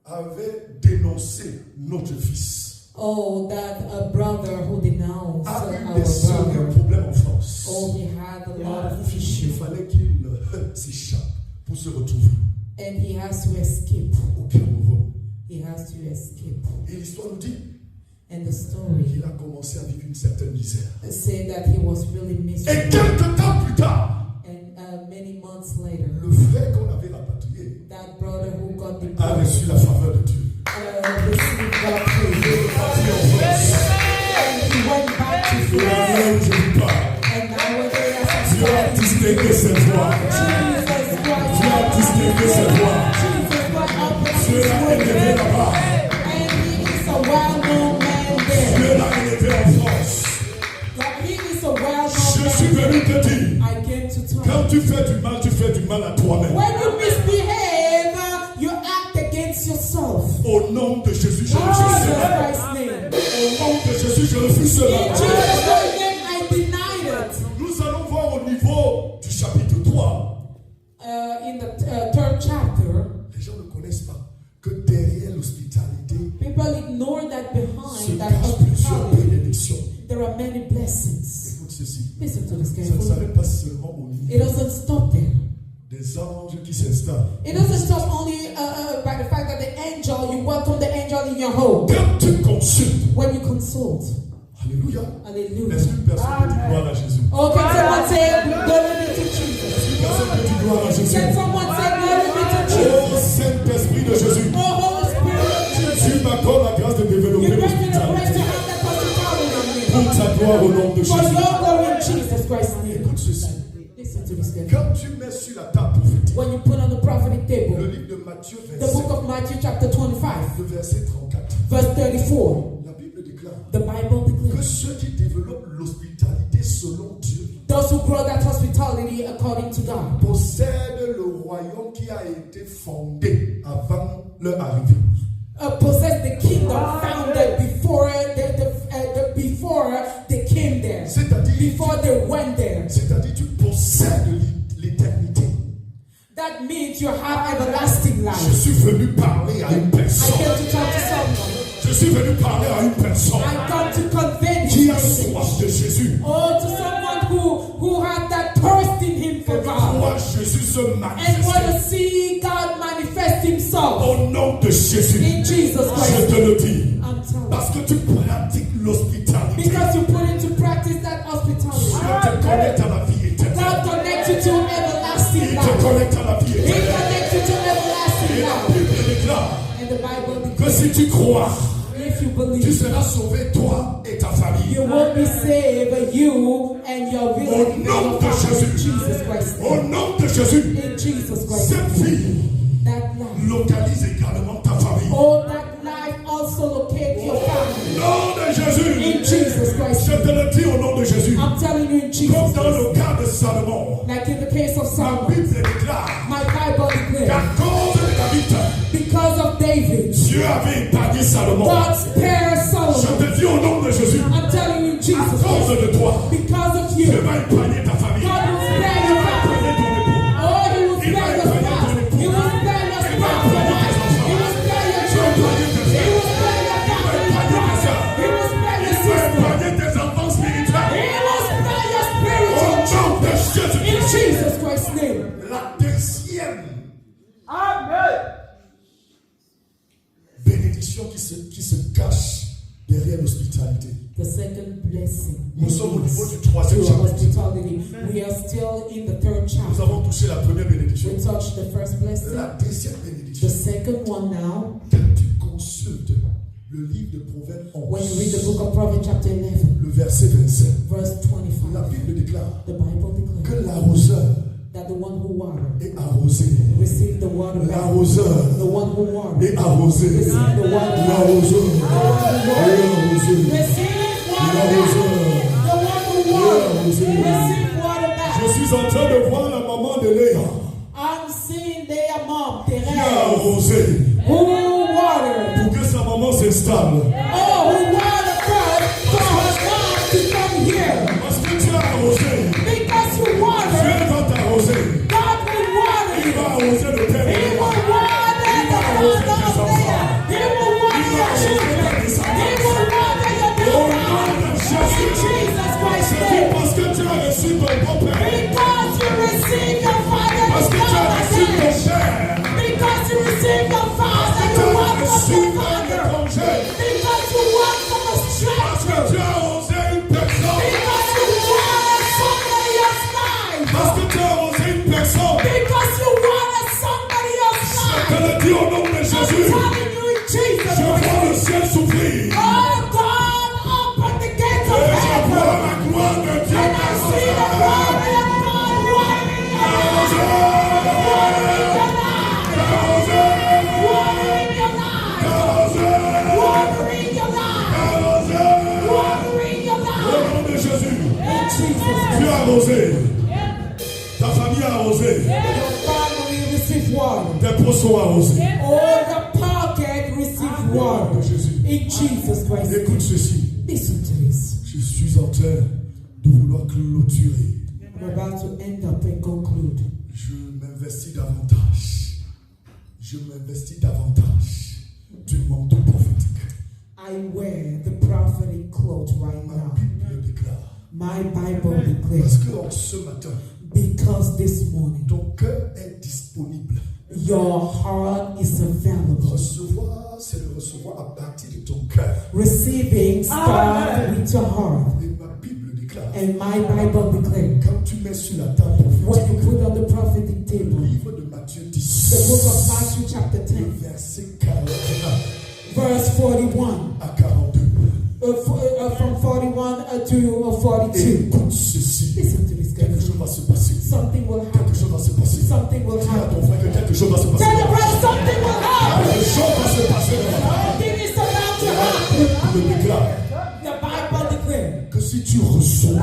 avait dénoncé notre fils Oh, that a brother who denounced a eu our des sœurs et un brother. problème en France. Oh, he had a lot of Il issues. fallait qu'il s'échappe pour se retrouver And he has to escape. au Cameroun. He has to escape. Et l'histoire nous dit And the story qu'il a commencé à vivre une certaine misère. said that he was really Et miserable. quelques temps plus tard, And many months later, le frère qu'on avait rapatrié that brother who got a deported reçu la faveur de Dieu. received God's favor. Parti en France. And he went back to Et France. là où je vous parle, And nowadays, as Dieu a I'm distingué cette voix. Jesus Dieu a Christ, distingué cette voix. Jesus got up and Dieu l'a élevé là-bas. and he is a well-known man there. Dieu l'a élevé en France. He is a well-known Je suis man venu there. te dire, I came to tell quand you. tu fais du mal à toi-même. When you misbehave, you act against yourself. Au nom de Jésus, je In refuse Jesus cela. Christ's name. Au nom de Jésus, je refuse In cela. Jesus Christ's name, I denied it. Nous allons voir au niveau du chapitre 3. In the third chapter, Les gens ne connaissent pas que derrière l'hospitalité people ignore that se behind that cachent plusieurs hospitality, bénédictions. there are many blessings. Écoute ceci. Listen to this Ça ne carefully. s'arrête pas seulement au It niveau doesn't stop there. des anges qui s'installent. It doesn't stop only by the fact that the angel, you welcome the angel in your home. Quand tu consultes, When you consult. alléluia, Hallelujah. est-ce qu'une personne peut dire gloire à Jésus? Oh, can someone say, glory be to Jesus? Une personne peut dire gloire à Jésus? Can someone say, glory be to Jesus? Oh Saint-Esprit de Jésus, Oh, Holy Spirit of Jesus. tu m'accordes la grâce de développer You grant me the grace to l'hospitalité have that hospitality pour ta gloire au nom de for Jésus. your glory in Jesus Christ's name. Écoute ceci. Listen to this carefully. Quand tu mets sur la table prophétique When you put on the prophetic le table, livre de Matthieu the book 27, of Matthew chapter 25, le verset 34, verse 34, la Bible déclare the Bible que declares, ceux qui développent l'hospitalité selon Dieu those who grow that hospitality according to God possèdent le royaume qui a été fondé avant leur arrivée. possess the kingdom founded before before they came there, C'est-à-dire, before they went there. c'est-à-dire tu possèdes l'éternité. That means you have everlasting Je life. suis venu parler à une I personne. came to talk to someone. Je suis venu parler à une personne I come to convince qui a you. soif de Jésus. Oh, to someone who had that thirst in him for God Vois Jésus se and want manifester. to see God manifest Himself Au nom de Jésus, in Jesus je Christ. te le dis. I'm telling Parce que tu pratiques you, l'hospitalité. because you put into practice that hospitality. Dieu te connecte à la vie éternelle. God connects you to everlasting Il te life. connecte à la vie He éternelle. connects you to Et everlasting la life. Bible déclare And the Bible que declares, si tu crois, if you tu believe, seras sauvé, toi et ta famille. you will be saved, you and your village, Au nom de in Jésus. Jesus Christ. Au nom de Jésus, In Jesus Christ. cette vie That life. localise également ta famille. Oh, that life also locate your family. Au nom de Jésus, In Jesus Christ. je te le dis au nom de Jésus. I'm telling you in Jesus Comme dans Christ. le cas de Salomon, Like in the case of la Solomon, Bible déclare my Bible qu'à declares, cause de David, because of David, Dieu avait épargné Salomon. God spared Je Solomon. te dis au nom de Jésus, I'm telling you in à Jesus cause Christ, de toi, because of Dieu you, va épargner ta famille. God will spare your family. Épargner ton époux. Oh, He will spare your spouse. He will spare your spouse. He will spare your children. He will spare your family. He will spare your Il va sister. épargner tes enfants spirituels. He will spare your Au spiritual nom de Jésus. in Jesus Christ's name. La deuxième bénédiction qui se cache derrière l'hospitalité. The second blessing. Nous sommes au niveau du To troisième chapitre. hospitality. We are still in the third Nous chapter. avons touché la première bénédiction. We touched the first blessing. La deuxième The bénédiction. second one now, Quand tu consultes le livre de Proverbes when you read the 11, book of Proverbs chapter 11, le verset 25, verse la 25, Bible déclare the Bible que declares l'arroseur that the one who waters est arrosé. receive the water back. L'arroseur The one who waters est arrosé. receive the water back. L'arroseur est arrosé. Receive water back. The one who waters receive water Je back. suis en train de voir la maman de Léa I'm seeing their mom, qui a Thérèse, arrosé who watered. pour que sa maman s'installe. Oh, who watered first for her mom to come here. Parce que tu as arrosé, Because you watered, Dieu va t'arroser. God will water Il you. va arroser le père. He will water the home of Leah. He will water your children. He will reçu ton beau-père. Because you receive your father Parce in que tu as love reçu ton again. père. Because you receive your father, Tu you as walk reçu from your un father. étranger. Because you walk from a Parce que stranger. tu as osé une personne. Because you wanted somebody else's life. Parce que tu as osé une personne. Because you wanted somebody else's Je life. te le dis au nom de I'm Jésus. telling you in Jesus' Je vois name. le ciel s'ouvrir. Oh God, open the gates of Et je vois heaven. la gloire de Dieu. And I see the glory of God watering your life. Watering your life. Watering your life. Watering your life. Watering your Au life. nom de Jésus. In Jesus' Tu name. as arrosé. Ta famille a arrosé. Your family receive water. Tes poissons arrosés. All the pocket receive Au nom water. de Jésus. In Jesus Christ. Écoute ceci. Listen to this. Je suis en train de vouloir clôturer. I'm about to end up and conclude. Je m'investis davantage. Je m'investis davantage du manteau prophétique. I wear the prophetic clothes right Ma now. Bible déclare. My Bible Parce declares, que en ce matin, because this morning ton cœur est disponible. your heart is available. Recevoir, c'est le recevoir à partir de ton cœur. Receiving starts with your heart. Et ma Bible déclare. And my Bible declares, Quand tu mets sur la table when you prophétique, put on the prophetic le table, livre de Matthieu the 10, book of Matthew chapter 10, verset 41 verse 41, à 42. from 41 to 42. Écoute ceci. Listen to this, Quelque guys. chose va se passer. Something will Quelque happen. chose va se passer. Something will Dis à happen. ton frère que quelque chose va se passer. Tell your brother something will happen. Quelque chose va se passer. Something is about to happen. Je déclare The Bible declares, que si tu reçois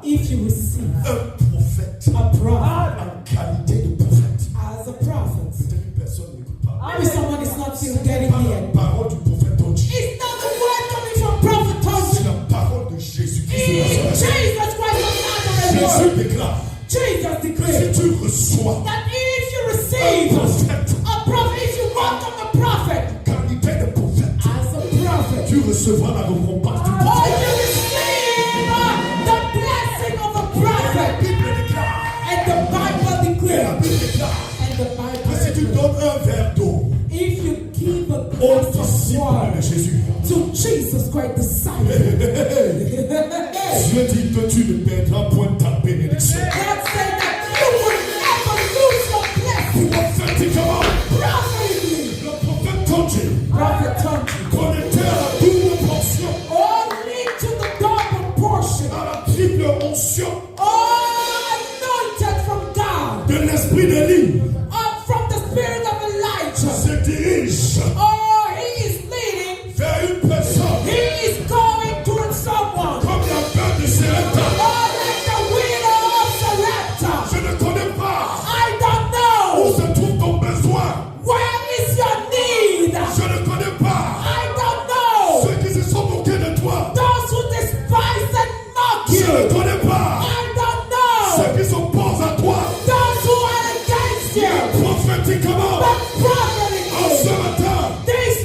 if you receive un prophète a prophet en qualité de prophète, as a prophet, peut-être une personne n'écoute pas. maybe someone is not still getting Par la here. parole du prophète Tonji, It's not the word coming from prophet c'est Thompson. la parole de Jésus-Christ de It's Nazareth. Jesus Christ of Nazareth. Jésus déclare Jesus que si declares tu reçois that if you un receive prophète a prophet, if you welcome a prophet en qualité de prophète, as a prophet, tu recevras la récompense du or prophète. you receive the blessing of a prophet. La Bible déclare, And the Bible la declares, Bible déclare and the que si Bible tu declares, donnes un verre d'eau if you give a au glass of disciple water de Jésus, to Jesus Christ, disciple, Dieu dit que tu ne perdras point ta bénédiction. God said that you will never lose your blessing. Prophétiquement, Prophetically, le prophète Tonji Prophet Thompson, connecté à la double portion, all lead to the double portion, à la triple onction all anointed from God, de l'esprit d'Élie, from the spirit of Elijah. se dirige Oh, he is leading, vers une personne he is going towards someone. comme la femme de Sérapta. Oh, like the widow of Sarepta. Je ne connais pas I don't où know. se trouve ton besoin. Where is your need? Je ne connais pas I don't know. ceux qui se sont moqués de toi. Those who despise and mock Je ne you. connais pas I don't know. ceux qui s'opposent à toi. Those who are against you. Prophétiquement, But en ce prophetically, matin, this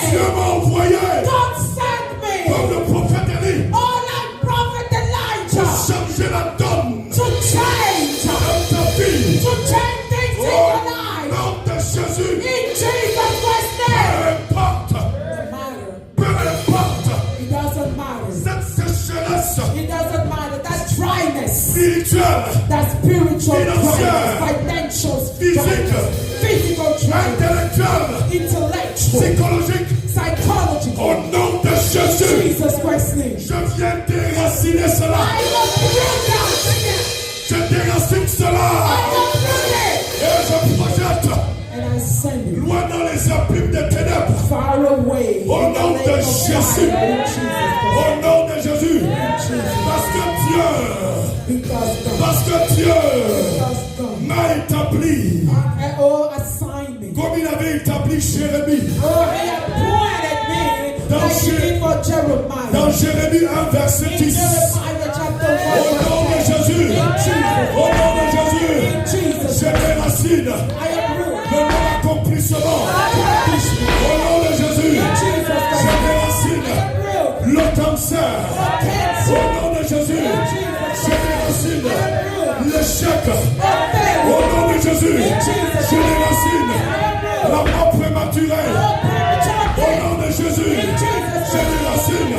Dieu morning, m'a envoyé God sent me, comme le prophète Élie oh, like Prophet pour Elijah, changer la donne to change, dans ta vie. to change things in Au your life. nom de Jésus, In Jesus Christ's peu name. importe, Doesn't matter. peu importe It doesn't matter. cette sécheresse It doesn't matter. That dryness, spirituelle, that spiritual Financière, dryness, financial physique, dryness, physical dryness, intellectuelle, intellectual, psychologique, psychological. au nom de Jésus, Jesus Christ's name. je viens déraciner cela. I uproot that. Je déracine cela I uproot it. et je projette And I send it loin dans les abîmes des ténèbres. far away. Au in the nom lake de of Jésus. fire. In Jesus Christ. Au nom de Jésus, Jesus. parce que Dieu, Because God. parce que Dieu Because God. m'a établi Oh, assignment. comme il avait établi Jérémie Oh, he appointed me Dans like he Jé- did for Jeremiah. dans Jérémie 1 verset In 10. Jeremiah chapter 1. Au nom de Jésus, au nom de Jésus, In Jesus. je déracine I approve. le non-accomplissement. Au nom de Jésus, je déracine le cancer. Au nom de Jésus, je déracine racine l'échec. Au nom de Jésus, je déracine la mort prématurée. Au nom de Jésus, je déracine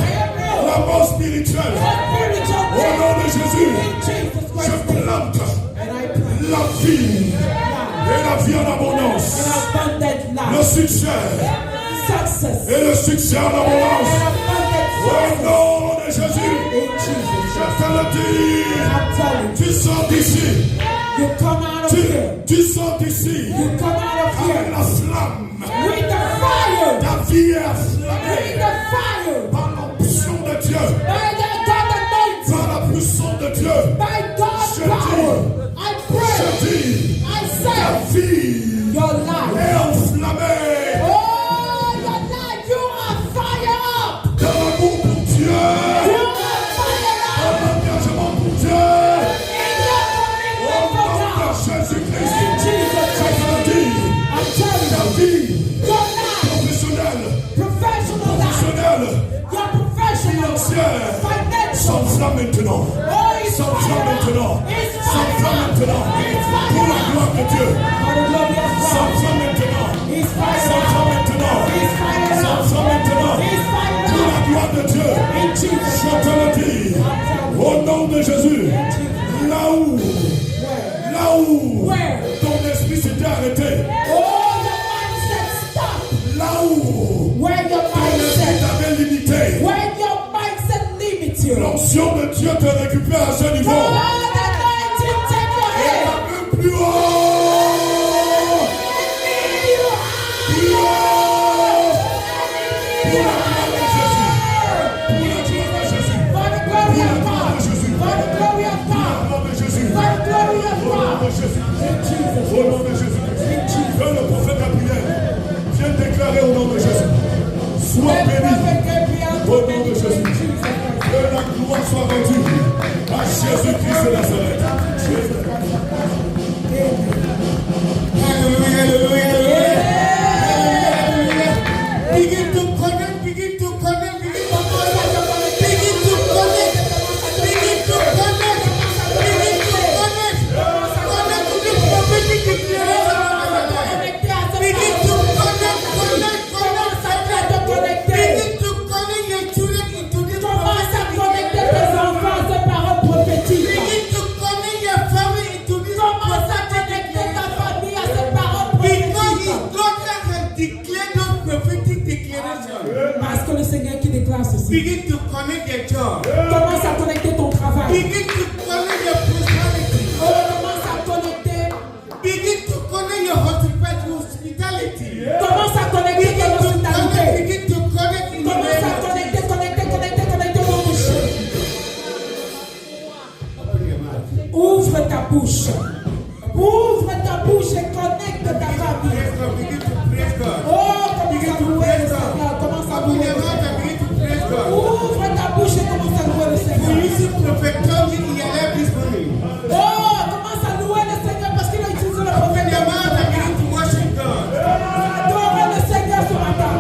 la mort spirituelle. Au nom de Jésus, je plante la vie et la vie en abondance. Le succès et le succès en abondance. Au nom de Jésus, je te le dis, tu sors d'ici. Tu sors d'ici avec la flamme. Ta vie est enflammée par l'onction de Dieu. Par la puissance de Dieu. Je dis, ta vie est enflammée. Dans l'amour pour Dieu. Dans l'engagement pour Dieu. Au nom de Jésus-Christ. Je te le dis. Ta vie professionnelle, financière, s'enflamme maintenant. S'enflamme maintenant. S'enflamme maintenant. Pour la gloire de Dieu. S'enflamme maintenant. S'enflamme maintenant. S'enflamme maintenant. Pour la gloire de Dieu. Je te le dis. Au nom de Jésus. Là où ton esprit s'était arrêté. Là où ton esprit t'avait limité. L'onction de Dieu te récupère à ce niveau. Et un peu plus haut. Plus haut. Pour la gloire de Jésus. Pour la gloire de Jésus. Pour la gloire de Jésus. Pour la gloire de Jésus. Au nom de Jésus. Au nom de Jésus. Que le prophète Gabriel vienne déclarer au nom de Jésus. Sois béni. Au nom de Jésus. Que la gloire soit rendue à Jésus-Christ de Nazareth. Alléluia, alléluia, alléluia. Begin to connect, begin to connect, begin to connect, begin to connect, begin to connect, begin to connect. Connect to the prophetic declaration. Begin to connect, connect, connect. Begin to connect your children into this prophetic declaration. Begin to connect your family into this prophetic declaration. Because his daughter has declared those prophetic declarations. Parce que le Seigneur qui déclare ceci. Begin to connect your job. Commence à connecter ton travail. Begin to connect your prosperity. Commence à connecter. Begin to connect your hospitality. Commence à connecter ton hospitalité. Begin to connect in the Commence name à of connecter ton bouche. Ouvre ta bouche. Ouvre ta bouche et connecte ta famille. Begin to praise God. Oh, commence à louer le Seigneur. Commence à louer le Seigneur. Begin to praise God. Ouvre ta bouche et commence à louer le For Seigneur. you see prophet Tony in your life this morning. Oh, commence à louer le Seigneur parce qu'il a utilisé le prophète. Open your mouth and begin to worship God. Adorez le Seigneur ce matin.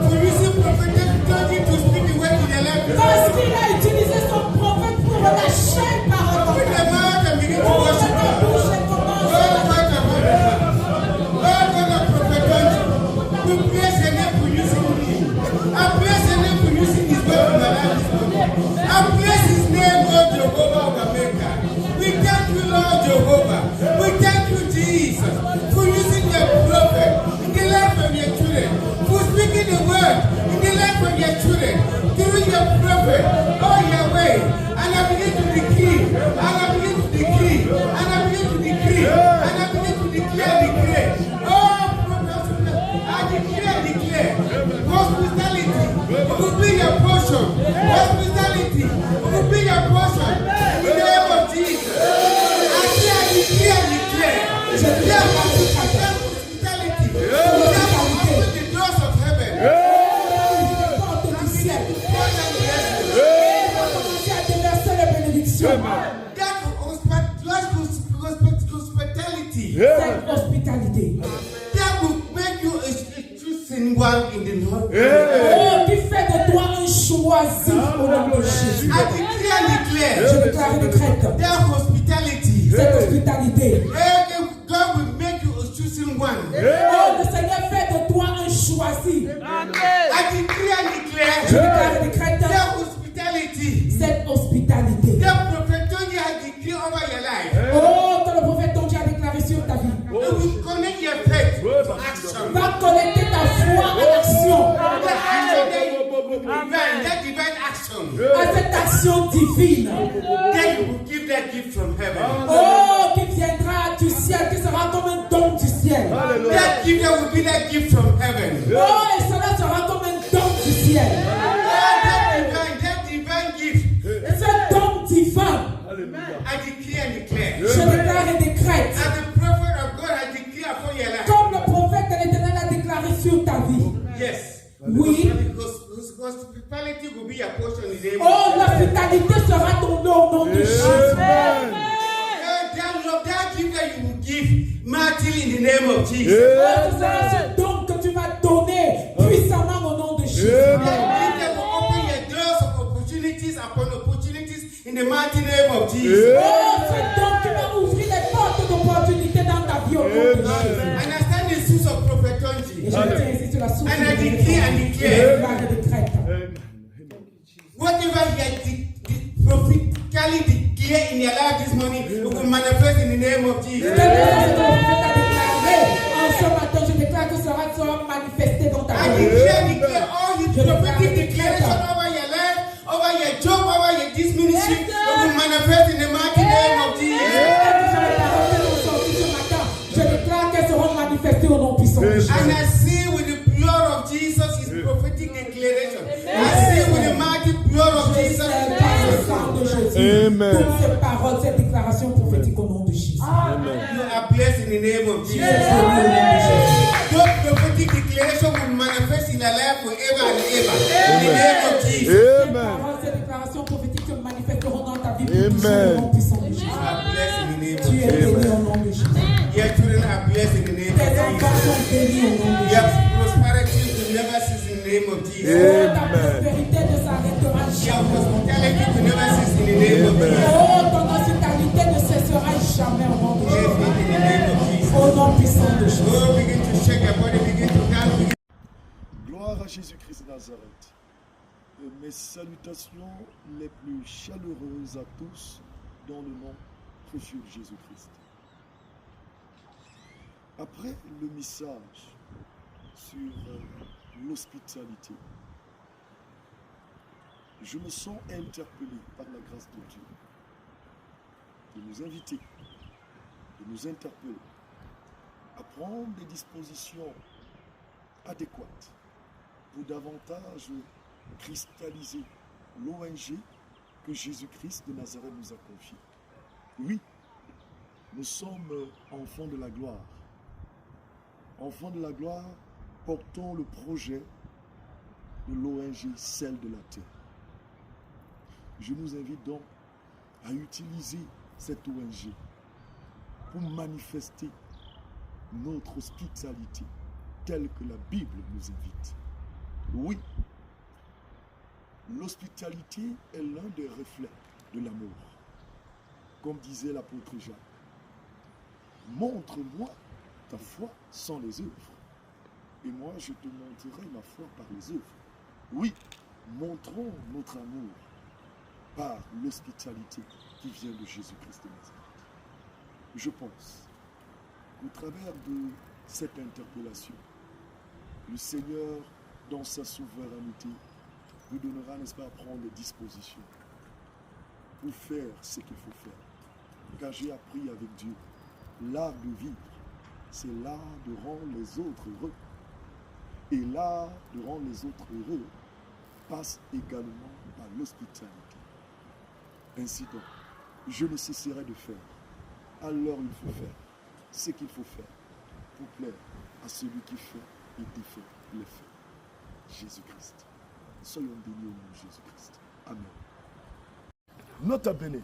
For you see prophet Tony to speak the word in your life this Parce morning. qu'il a utilisé son prophète pour lâcher parole. Open your mouth and begin to Ouvre worship ta God. bouche et commence. Oh, God of Abraham. Oh, God of prophet Tony. We praise your name for using me. I praise your name for using his word in my life this morning. I praise his name, oh Jehovah of America. We thank you, Lord Jehovah. We thank you, Jesus, for using your prophet in the life of your children, for speaking the word in the life of your children, through your prophet, oh Yahweh. And I begin to decree, and I begin to decree, and I begin to decree, and I begin to declare. Oh, prophet, I declare, hospitality will be your portion. Hospitality will be your portion. In the name of Jesus. I declare. Hospitality. Open the doors of heaven. Hospitalité. That will make you a choosing one in the Lord. Oh, qui fait de toi un choisi au nom de Jésus. I declare Je déclare et décrète their hospitality. cette hospitalité. God will make you a choosing one. Oh, le Seigneur fait de toi un choisi. I decree and Je declare déclare et décrète their hospitality. cette hospitalité. The prophet Tony has decreed over your life. Oh, quand le prophète Tonji a déclaré sur ta vie, It will connect your faith to action. va connecter ta foi à l'action, That divine action. à cette action divine. Then you will give that gift from heaven. Oh, qui viendra du ciel, qui sera comme un don du ciel. That gift that will be that gift from heaven. Oh, et cela sera comme un don du ciel. That divine gift. Ce don divin, I decree and declare. je déclare et décrète. As the prophet of God, I declare upon your life. Comme le prophète de l'Éternel a déclaré sur ta vie. Yes. Oui. Because hospitality will be your portion in the name Oh, of l'hospitalité sera ton nom au nom de Jésus. that gift that you will give mightily in the name of Jesus. Oh, ce sera ce don que tu vas donner puissamment au nom de Jésus. That gift that will open your doors of opportunities upon opportunities in the mighty name of Jesus. Oh, ce don qui va ouvrir les portes d'opportunités dans ta vie au nom de Jésus. And I stand in the source of Prophet Et Tonji. je tiens ici sur la source And I de decree and declare décrète. whatever he has prophetically declared in your life this morning, it will manifest in the name of Jesus. Ce que le prophète a déclaré en ce matin, je déclare que cela sera manifesté dans ta I vie. declare and declare all his prophetic declaration over your life, over your job, over your this ministry, it will manifest in the mighty name of Jesus. Je déclare qu'elles seront manifestées au nom puissant de Jésus. And I see with the blood of Jesus his prophetic declaration. I see with the mighty blood of Je Jesus. sais par le sang de Jésus. Amen. Toutes ces paroles, cette déclaration prophétique au nom de Jésus. You are blessed in the name of Tu es Jesus. béni au nom de Jésus. Your prophetic declaration will manifest in your life forever and ever. In the name of Jesus. Ces Amen. paroles, ces déclarations prophétiques se manifesteront dans ta vie. Amen. Au nom puissant de Jésus. You are blessed in the name of Tu es Jesus. béni au nom de Jésus. Your children are blessed in the name of Tes enfants Jesus. sont bénis au nom de Your Jésus. prosperity will never cease in the name of Jesus. Oh, ta prospérité ne s'arrêtera Your jamais. hospitality will never cease in the name of Jesus. Oh, ton hospitalité ne cessera jamais au nom de Yes, Jésus. in the name of Jesus. Au nom puissant de Jésus. Oh, begin to shake your body, begin to dance. Gloire à Jésus-Christ de Nazareth. Mes salutations les plus chaleureuses à tous dans le nom précieux de Jésus-Christ. Après le message sur l'hospitalité, je me sens interpellé par la grâce de Dieu de nous inviter, de nous interpeller à prendre des dispositions adéquates pour davantage cristalliser l'ONG que Jésus-Christ de Nazareth nous a confié. Oui, nous sommes enfants de la gloire. Enfants de la gloire, portons le projet de l'ONG, celle de la terre. Je nous invite donc à utiliser cette ONG pour manifester notre hospitalité telle que la Bible nous invite. Oui, l'hospitalité est l'un des reflets de l'amour. Comme disait l'apôtre Jacques, montre-moi ta foi sans les œuvres, et moi je te montrerai ma foi par les œuvres. Oui, montrons notre amour par l'hospitalité qui vient de Jésus-Christ de Nazareth. Je pense qu'au travers de cette interpellation, le Seigneur, dans sa souveraineté, nous donnera, n'est-ce pas, à prendre des dispositions pour faire ce qu'il faut faire. Car j'ai appris avec Dieu, l'art de vivre, c'est l'art de rendre les autres heureux. Et l'art de rendre les autres heureux passe également par l'hospitalité. Ainsi donc, je ne cesserai de faire. Alors il faut faire ce qu'il faut faire pour plaire à celui qui fait et défait les faits. Jésus-Christ. Soyons bénis au nom de Jésus-Christ. Amen. Nota bene,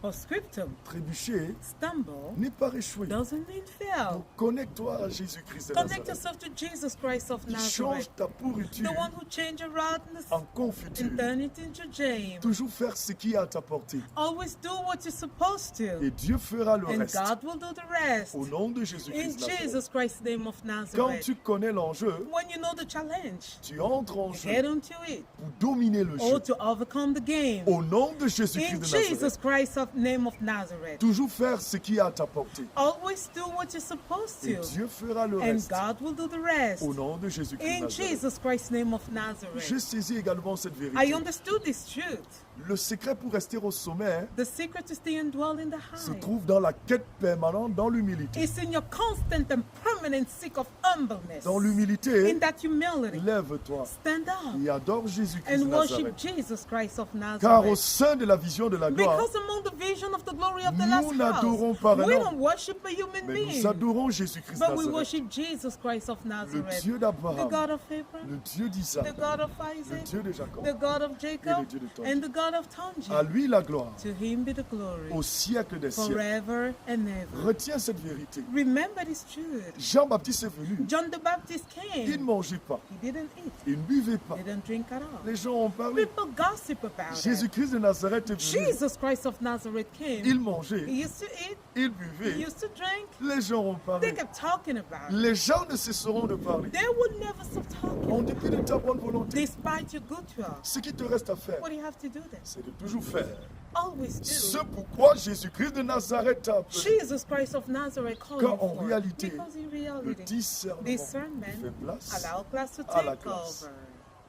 or scriptum. Trébucher Stumble n'est pas échouer. doesn't mean fail. Donc connecte-toi à Jésus-Christ de Connect Nazareth. yourself to Jesus Christ of Qui change Nazareth, ta pourriture the one who changed your rottenness en confiture. and turned it into jam. Toujours faire ce qui est à ta portée. Always do what you're supposed to, Et Dieu fera le and reste. God will do the rest. Au nom de In Jésus-Christ de Nazareth. Jesus Christ's name of Quand Nazareth. tu connais l'enjeu, When you know the challenge, tu entres en jeu get into it, pour dominer le or jeu. to overcome the game. Au nom de Jésus-Christ In de Jesus Nazareth. Christ's name of Nazareth. Toujours faire ce qui est à ta portée. Always do what you're supposed Et to, Dieu fera le and reste. God will do the rest. Au nom de Jésus-Christ de In Nazareth. Jesus Christ's name of J'ai Nazareth. saisi également cette I vérité. understood this truth. Le secret pour rester au sommet The secret to stay and dwell in the se high trouve dans la quête permanente, dans l'humilité. is in your constant and permanent seek of humbleness. Dans l'humilité, In that humility, lève-toi stand up et adore Jésus-Christ de and worship Nazareth. Jesus Christ of Car au Nazareth. sein de la vision de la gloire, Because among the vision of the glory of the nous last n'adorons house, pas un we homme, don't worship a human mais being, nous adorons Jésus-Christ de but we Nazareth. worship Jesus Christ of Le Nazareth, Dieu the d'Abraham, God of Abraham, le Dieu d'Isaac, the God of le Isaac, Dieu de Jacob. the God of Jacob, Dieu de Tonji. and the God of À Tonji. lui la gloire, To him be the glory, au siècle des siècles. forever and ever. Retiens cette vérité. Remember this truth. Jean-Baptiste est venu, John the Baptist il ne came. mangeait pas, He didn't eat, il ne buvait pas. didn't drink at all. Les gens ont parlé. People gossip about it. Jésus-Christ de Nazareth est venu, Jesus Christ of Nazareth il came. mangeait, He used to eat, il he buvait. used to drink. Les gens ont They parlé. kept talking about it. Les gens ne cesseront de parler. They would never stop En talking. dépit de ta bonne volonté, Despite your good work. ce qui te reste à faire, What do you have to do then? c'est de toujours faire Always ce do. pourquoi Jésus-Christ de Nazareth t'a appelé. Jesus Christ of Nazareth called Quand you en for. réalité, Because in Le reality, discernement discernment fait place allow class to à la take classe. over.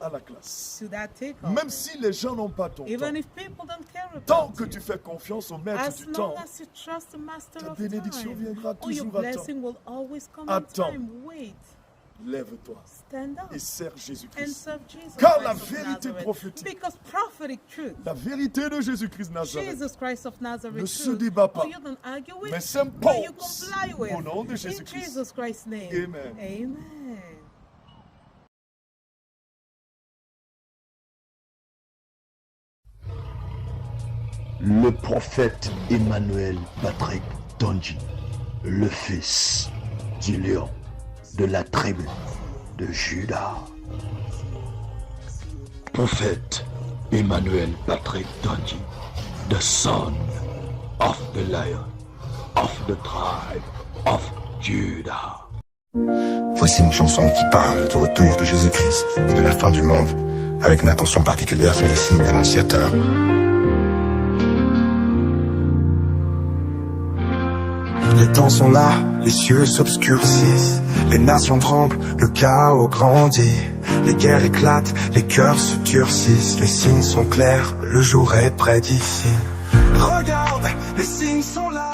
à la classe. To that takeover. Même si les gens n'ont pas ton Even temps, if people don't care tant about que you, tu fais confiance au maître as du long temps, as you trust the master ta of bénédiction time, viendra oh, your toujours à temps. blessing will always come Attends. in time. Wait, Lève-toi stand up et sers and Jésus-Christ. serve Jesus Car la Christ of vérité Nazareth. prophétique, Because prophetic truth, la vérité de Jésus-Christ de Nazareth Jesus Christ of Nazareth ne se truth, débat pas, oh, you don't argue with, mais but you s'impose comply with. au nom de In Jésus-Christ. Jesus Christ's name. Amen. Amen. Le prophète Emmanuel Patrick Tonji, le fils du lion de la tribu de Juda. Prophète Emmanuel Patrick Tonji, the son of the lion of the tribe of Judah. Voici une chanson qui parle du retour de Jésus-Christ, de la fin du monde, avec une attention particulière sur les signes annonciateurs. Les temps sont là, les cieux s'obscurcissent, les nations tremblent, le chaos grandit, les guerres éclatent, les cœurs se durcissent, les signes sont clairs, le jour est près d'ici. Regarde, les signes sont là.